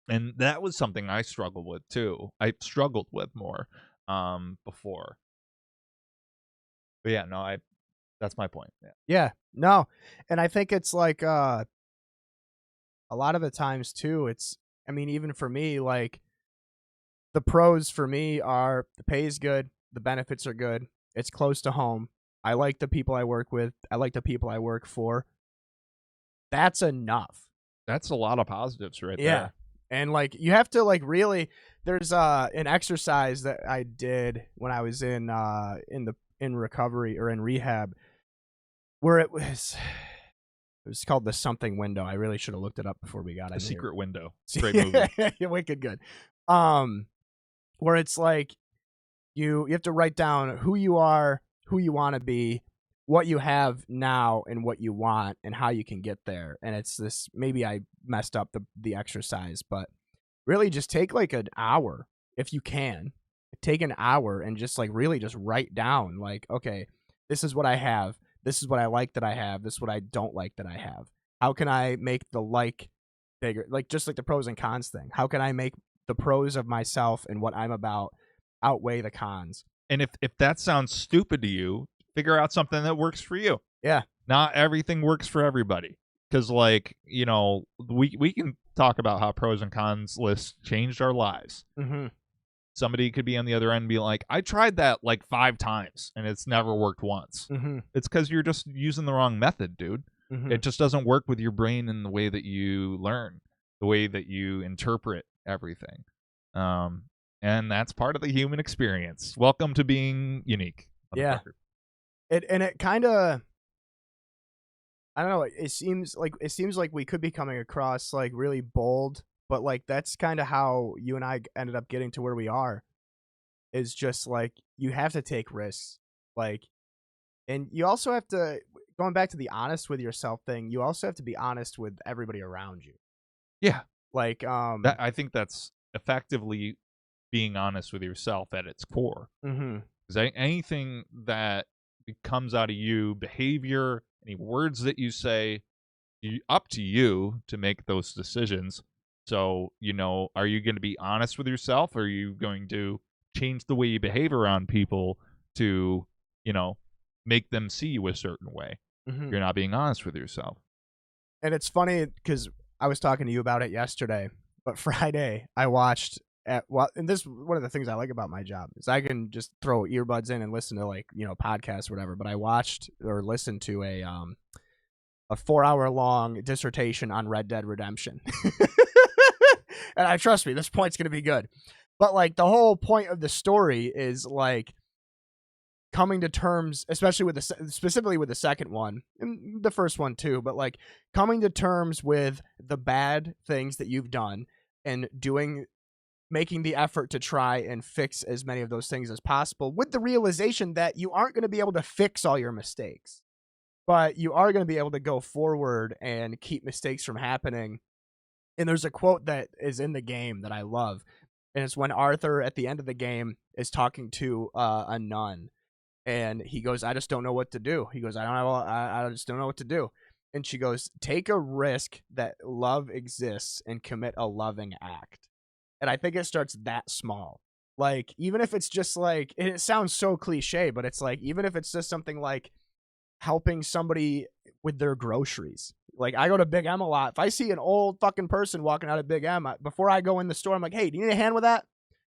that was something I struggled with too. I struggled with more before. But yeah, no, that's my point. Yeah. No. And I think it's like a lot of the times too, it's, I mean, even for me, like the pros for me are the pay is good, the benefits are good, it's close to home, I like the people I work with, I like the people I work for. That's enough. That's a lot of positives right there. And like you have to like really, there's an exercise that I did when I was in recovery or in rehab, where it was called the something window. I really should have looked it up before we got it. The Secret Window. Great movie. Yeah, wicked good. Where it's like you have to write down who you are, who you want to be, what you have now, and what you want, and how you can get there. And it's this. Maybe I messed up the exercise, but really just take like an hour if you can. Take an hour and just like really just write down like, okay, this is what I have. This is what I like that I have. This is what I don't like that I have. How can I make the like bigger? Like just like the pros and cons thing. How can I make the pros of myself and what I'm about outweigh the cons? And if that sounds stupid to you, figure out something that works for you. Yeah. Not everything works for everybody. Because like, you know, we can talk about how pros and cons lists changed our lives. Somebody could be on the other end and be like, I tried that like 5 times and it's never worked once. It's because you're just using the wrong method, dude. It just doesn't work with your brain in the way that you learn, the way that you interpret everything. And that's part of the human experience. Welcome to being unique. Yeah. It kind of, I don't know, it seems like we could be coming across like really bold, but like that's kind of how you and I ended up getting to where we are. Is just like you have to take risks, like, and you also have to, going back to the honest with yourself thing, you also have to be honest with everybody around you. Yeah. Like I think that's effectively being honest with yourself at its core. mhm. Because anything that comes out of you, behavior, any words that you say, up to you to make those decisions. So, are you going to be honest with yourself? Or are you going to change the way you behave around people to, make them see you a certain way? Mhm. You're not being honest with yourself. And it's funny because I was talking to you about it yesterday, but Friday I watched and this one of the things I like about my job is I can just throw earbuds in and listen to podcasts or whatever. But I watched or listened to a 4-hour long dissertation on Red Dead Redemption, and I trust me, this point's gonna be good. But like the whole point of the story is like coming to terms, especially with specifically with the second one and the first one too, but like coming to terms with the bad things that you've done and making the effort to try and fix as many of those things as possible, with the realization that you aren't going to be able to fix all your mistakes, but you are going to be able to go forward and keep mistakes from happening. And there's a quote that is in the game that I love, and it's when Arthur at the end of the game is talking to a nun. And he goes, I just don't know what to do. He goes, I just don't know what to do. And she goes, take a risk that love exists and commit a loving act. And I think it starts that small. Like, even if it's just like, it sounds so cliche, but it's like, even if it's just something like helping somebody with their groceries. Like, I go to Big M a lot. If I see an old fucking person walking out of Big M, before I go in the store, I'm like, hey, do you need a hand with that?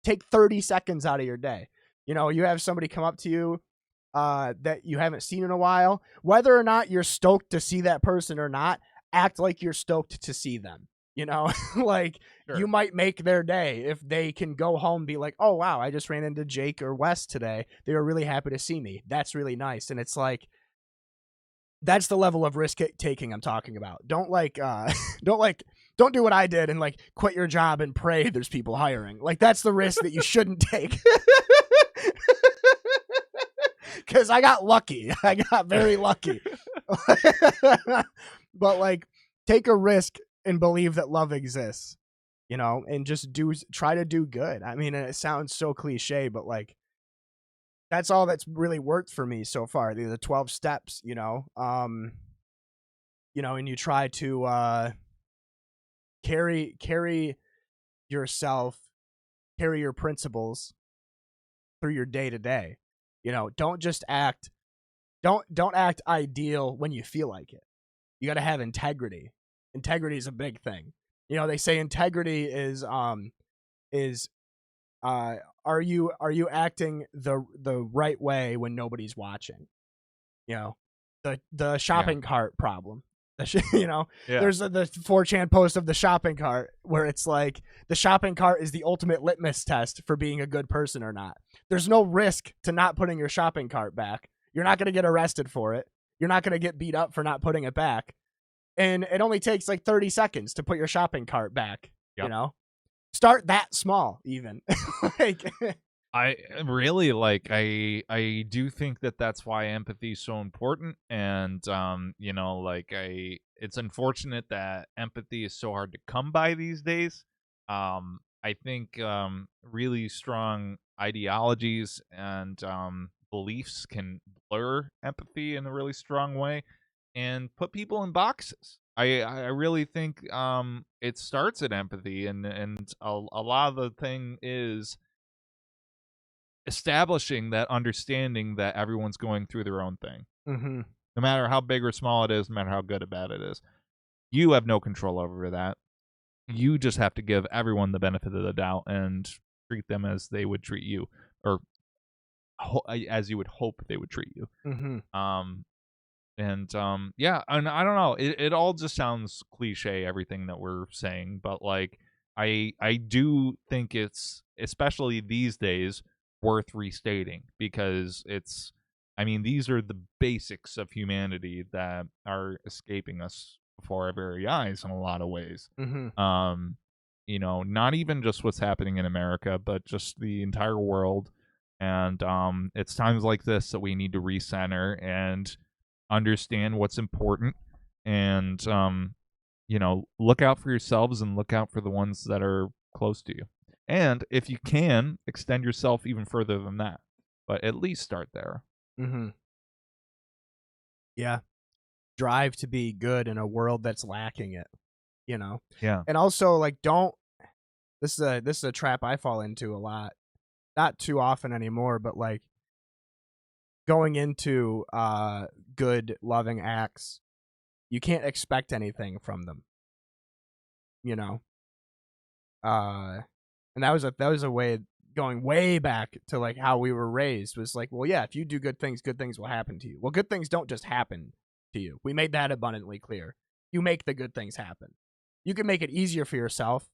Take 30 seconds out of your day. You have somebody come up to you that you haven't seen in a while, whether or not you're stoked to see that person or not, act like you're stoked to see them. Like Sure. You might make their day if they can go home and be like, oh wow, I just ran into Jake or Wes today. They were really happy to see me. That's really nice. And it's like, that's the level of risk taking I'm talking about. Don't do what I did and like quit your job and pray there's people hiring. Like, that's the risk that you shouldn't take. Because I got lucky. I got very lucky. But like, take a risk and believe that love exists, and just try to do good. I mean, it sounds so cliche, but like, that's all that's really worked for me so far. The 12 steps, and you try to carry yourself, carry your principles through your day to day. Don't just act ideal when you feel like it. You got to have integrity. Integrity is a big thing. They say integrity is are you acting the right way when nobody's watching? The shopping cart problem. Yeah. There's the 4chan post of the shopping cart where it's like the shopping cart is the ultimate litmus test for being a good person or not. There's no risk to not putting your shopping cart back. You're not going to get arrested for it. You're not going to get beat up for not putting it back. And it only takes like 30 seconds to put your shopping cart back. Yep. Start that small even. Like, I really I do think that that's why empathy is so important. And it's unfortunate that empathy is so hard to come by these days. I think really strong ideologies and beliefs can blur empathy in a really strong way and put people in boxes. I really think it starts at empathy, and a lot of the thing is establishing that understanding that everyone's going through their own thing. mm-hmm. No matter how big or small it is, no matter how good or bad it is. You have no control over that. You just have to give everyone the benefit of the doubt and treat them as they would treat you, or as you would hope they would treat you. Mm-hmm. And I don't know. It all just sounds cliche, everything that we're saying, but like I do think it's, especially these days, worth restating, because these are the basics of humanity that are escaping us before our very eyes in a lot of ways. Mm-hmm. Not even just what's happening in America, but just the entire world. And it's times like this that we need to recenter and understand what's important, and look out for yourselves and look out for the ones that are close to you. And if you can, extend yourself even further than that. But at least start there. Mm-hmm. Yeah. Drive to be good in a world that's lacking it, Yeah. And also, like, don't. This is a trap I fall into a lot. Not too often anymore, but like going into good, loving acts, you can't expect anything from them. And that was a way going way back to like how we were raised, was like, well, yeah, if you do good things will happen to you. Well, good things don't just happen to you. We made that abundantly clear. You make the good things happen. You can make it easier for yourself.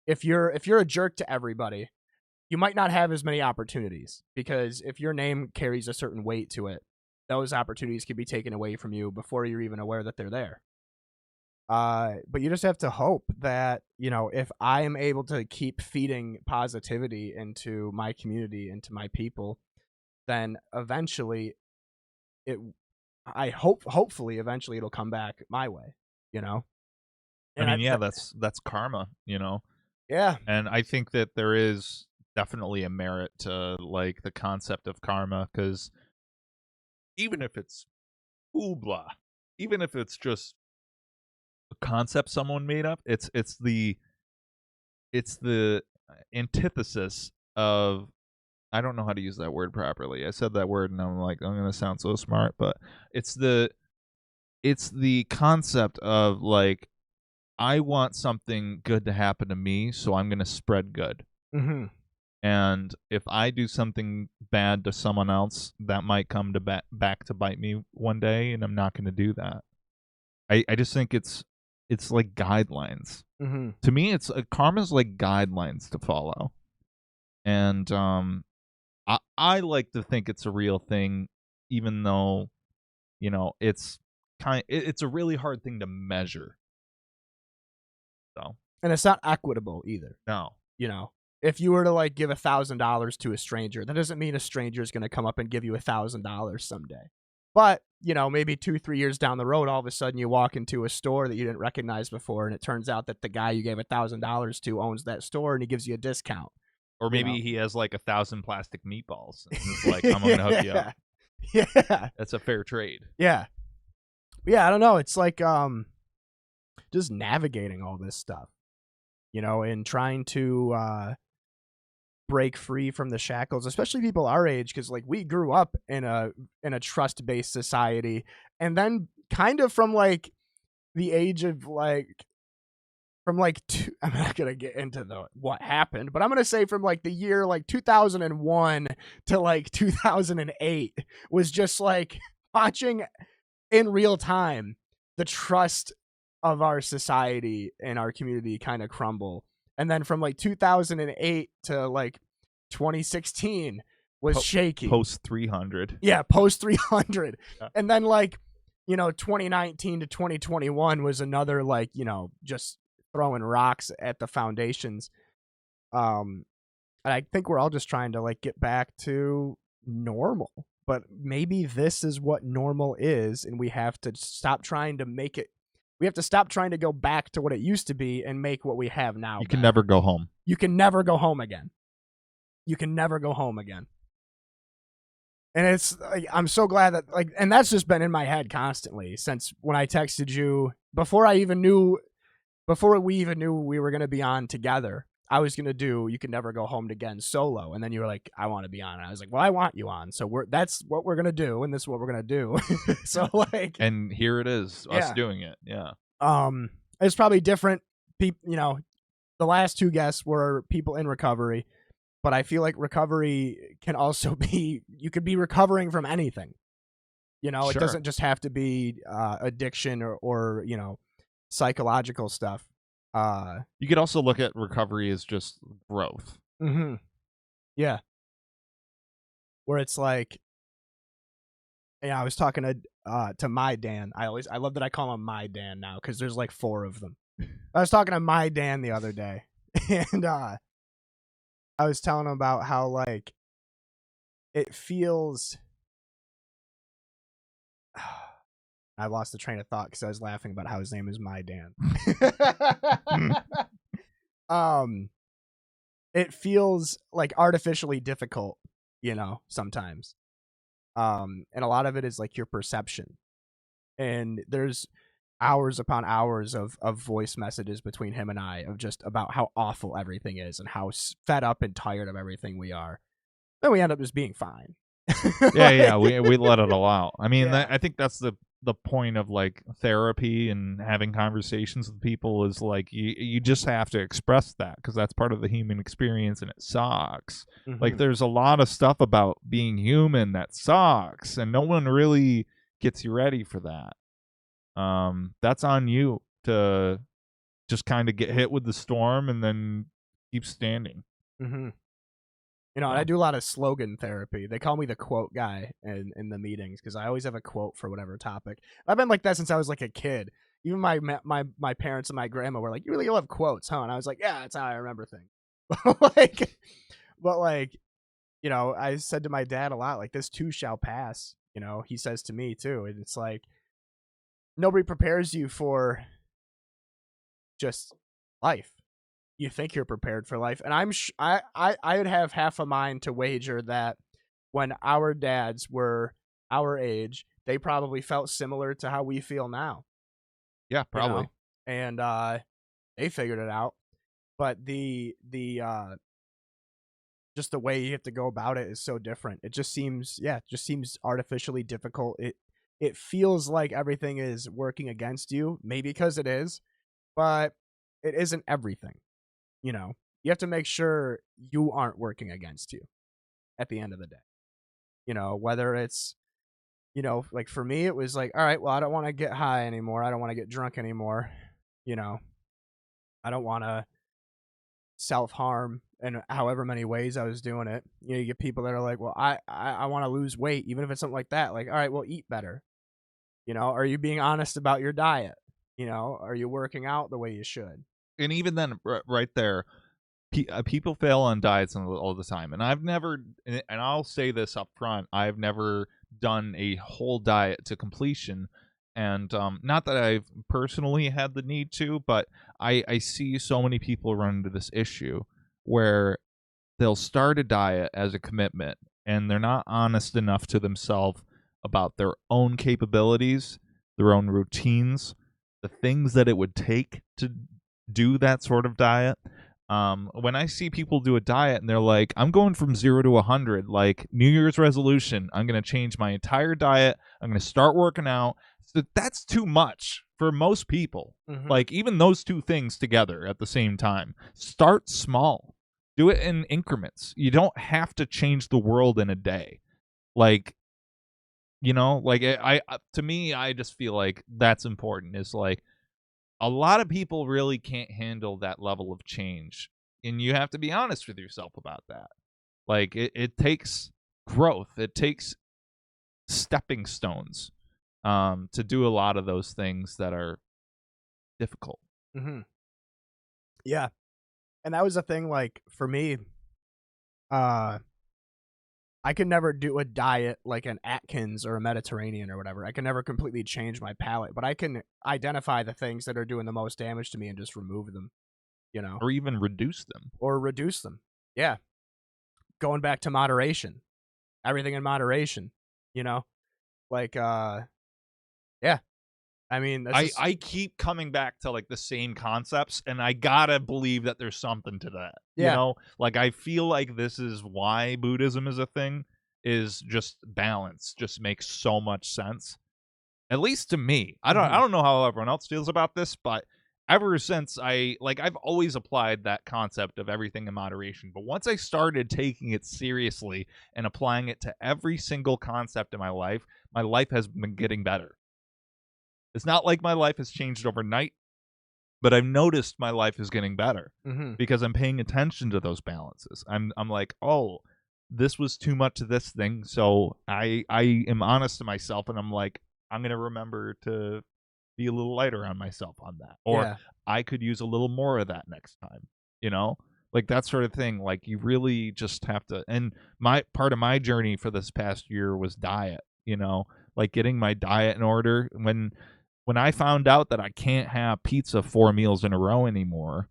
If you're a jerk to everybody, you might not have as many opportunities, because if your name carries a certain weight to it, those opportunities can be taken away from you before you're even aware that they're there. But you just have to hope that, if I am able to keep feeding positivity into my community, into my people, then eventually hopefully eventually it'll come back my way, I And mean, yeah, that's karma, yeah. And I think that there is definitely a merit to like the concept of karma, because even if it's blah, even if it's just a concept someone made up, it's the antithesis of, I don't know how to use that word properly. I said that word and I'm like, I'm gonna sound so smart, but it's the concept of like, I want something good to happen to me, so I'm gonna spread good. Mm-hmm. And if I do something bad to someone else, that might come to back to bite me one day, and I'm not going to do that. I just think it's like guidelines. Mm-hmm. To me, it's karma's like guidelines to follow. And I like to think it's a real thing, even though it's it's a really hard thing to measure. So, And it's not equitable either. no. If you were to like give $1,000 to a stranger, that doesn't mean a stranger is going to come up and give you $1,000 someday. But, maybe 2-3 years down the road, all of a sudden you walk into a store that you didn't recognize before, and it turns out that the guy you gave $1,000 to owns that store, and he gives you a discount. Or maybe he has like 1,000 plastic meatballs, and it's like, I'm going to hook you up. Yeah. That's a fair trade. Yeah. Yeah, I don't know. It's like just navigating all this stuff, and trying to break free from the shackles, especially people our age, because like we grew up in a trust-based society, and then kind of from like the age of like from like I'm not gonna get into what happened, but I'm gonna say from like the year like 2001 to like 2008 was just like watching in real time the trust of our society and our community kind of crumble. And then from like 2008 to like 2016 was shaky. Post 300. Yeah, post 300. Yeah. And then like, 2019 to 2021 was another like, just throwing rocks at the foundations. And I think we're all just trying to like get back to normal. But maybe this is what normal is, and we have to stop trying to make it. We have to stop trying to go back to what it used to be and make what we have now. You can never go home. You can never go home again. You can never go home again. And it's like, I'm so glad that like, and that's just been in my head constantly since when I texted you before we even knew we were going to be on together. I was going to do You Can Never Go Home Again solo. And then you were like, I want to be on. And I was like, well, I want you on. So that's what we're going to do. And this is what we're going to do. So like, and here it is, us doing it. Yeah. It's probably different. People, the last two guests were people in recovery, but I feel like recovery can also be, you could be recovering from anything. Sure. It doesn't just have to be addiction or psychological stuff. You could also look at recovery as just growth. Mm-hmm. Yeah. Where it's like, yeah, I was talking to my Dan. I love that I call him my Dan now because there's like 4 of them. I was talking to my Dan the other day, and I was telling him about how like it feels. I lost the train of thought because I was laughing about how his name is My Dan. It feels like artificially difficult, sometimes. And a lot of it is like your perception. And there's hours upon hours of voice messages between him and I of just about how awful everything is and how fed up and tired of everything we are. Then we end up just being fine. Yeah, we let it all out. I mean, Yeah. I think that's the point of like therapy and having conversations with people is like you just have to express that because that's part of the human experience and it sucks. Like there's a lot of stuff about being human that sucks and no one really gets you ready for that. That's on you to just kind of get hit with the storm and then keep standing. And I do a lot of slogan therapy. They call me the quote guy in the meetings because I always have a quote for whatever topic. I've been like that since I was like a kid. Even my parents and my grandma were like, "You really love quotes, huh?" And I was like, "Yeah, that's how I remember things." but I said to my dad a lot, like, "This too shall pass." He says to me too, and it's like nobody prepares you for just life. You think you're prepared for life, and I would have half a mind to wager that when our dads were our age, they probably felt similar to how we feel now. Yeah, probably. And they figured it out, but the just the way you have to go about it is so different. It just seems artificially difficult. It feels like everything is working against you, maybe because it is, but it isn't everything. You have to make sure you aren't working against you at the end of the day. Whether it's, like for me, it was like, all right, well, I don't want to get high anymore. I don't want to get drunk anymore. I don't want to self-harm in however many ways I was doing it. You get people that are like, well, I want to lose weight, even if it's something like that. Like, all right, well, eat better. Are you being honest about your diet? Are you working out the way you should? And even then, right there, people fail on diets all the time, and I've never, and I'll say this up front, I've never done a whole diet to completion, and not that I've personally had the need to, but I see so many people run into this issue where they'll start a diet as a commitment, and they're not honest enough to themselves about their own capabilities, their own routines, the things that it would take to do that sort of diet. When I see people do a diet and they're like, I'm going from 0 to 100, like New Year's resolution, I'm going to change my entire diet, I'm going to start working out. So that's too much for most people. Like even those two things together at the same time. Start small. Do it in increments. You don't have to change the world in a day. Like, to me, I just feel like that's important. Is like a lot of people really can't handle that level of change, and you have to be honest with yourself about that. Like it takes growth. It takes stepping stones to do a lot of those things that are difficult. Yeah. And that was a thing, like, for me, I could never do a diet like an Atkins or a Mediterranean or whatever. I can never completely change my palate, but I can identify the things that are doing the most damage to me and just remove them, or even reduce them. Yeah. Going back to moderation, everything in moderation, like, yeah. I mean, I keep coming back to like the same concepts, and I gotta believe that there's something to that. Yeah. Like I feel like this is why Buddhism is a thing, is just balance just makes so much sense. At least to me. I don't know how everyone else feels about this, but ever since I've always applied that concept of everything in moderation. But once I started taking it seriously and applying it to every single concept in my life has been getting better. It's not like my life has changed overnight, but I've noticed my life is getting better because I'm paying attention to those balances. I'm like, oh, this was too much of this thing, so I am honest to myself, and I'm like, I'm gonna remember to be a little lighter on myself on that, or I could use a little more of that next time. Like that sort of thing. Like you really just have to. And my part of my journey for this past year was diet. like getting my diet in order. When I found out that I can't have pizza 4 meals in a row anymore,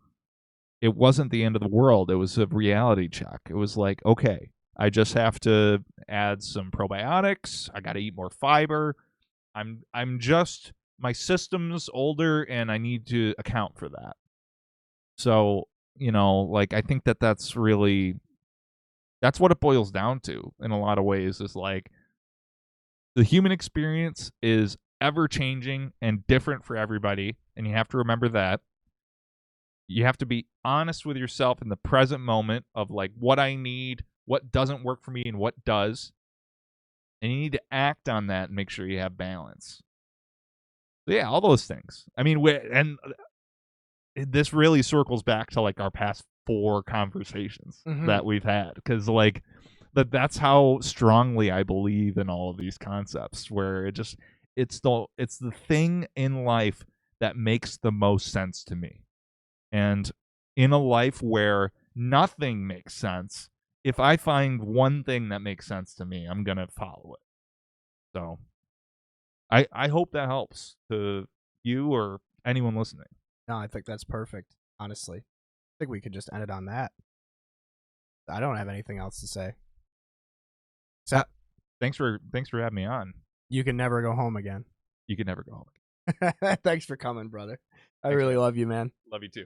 it wasn't the end of the world. It was a reality check. It was like, okay, I just have to add some probiotics. I got to eat more fiber. I'm just, my system's older and I need to account for that. So, like, I think that that's really, that's what it boils down to in a lot of ways, is like the human experience is ever changing and different for everybody. And you have to remember that. You have to be honest with yourself in the present moment of like what I need, what doesn't work for me, and what does. And you need to act on that and make sure you have balance. So yeah, all those things. I mean, this really circles back to like our past 4 conversations that we've had, because like that's how strongly I believe in all of these concepts, where it's the thing in life that makes the most sense to me. And in a life where nothing makes sense, if I find one thing that makes sense to me, I'm gonna follow it. So I hope that helps to you or anyone listening. No, I think that's perfect, honestly. I think we could just end it on that. I don't have anything else to say. Seth, Thanks for having me on. you can never go home again. You can never go home. Thanks for coming, brother. I really love you, man. Love you too.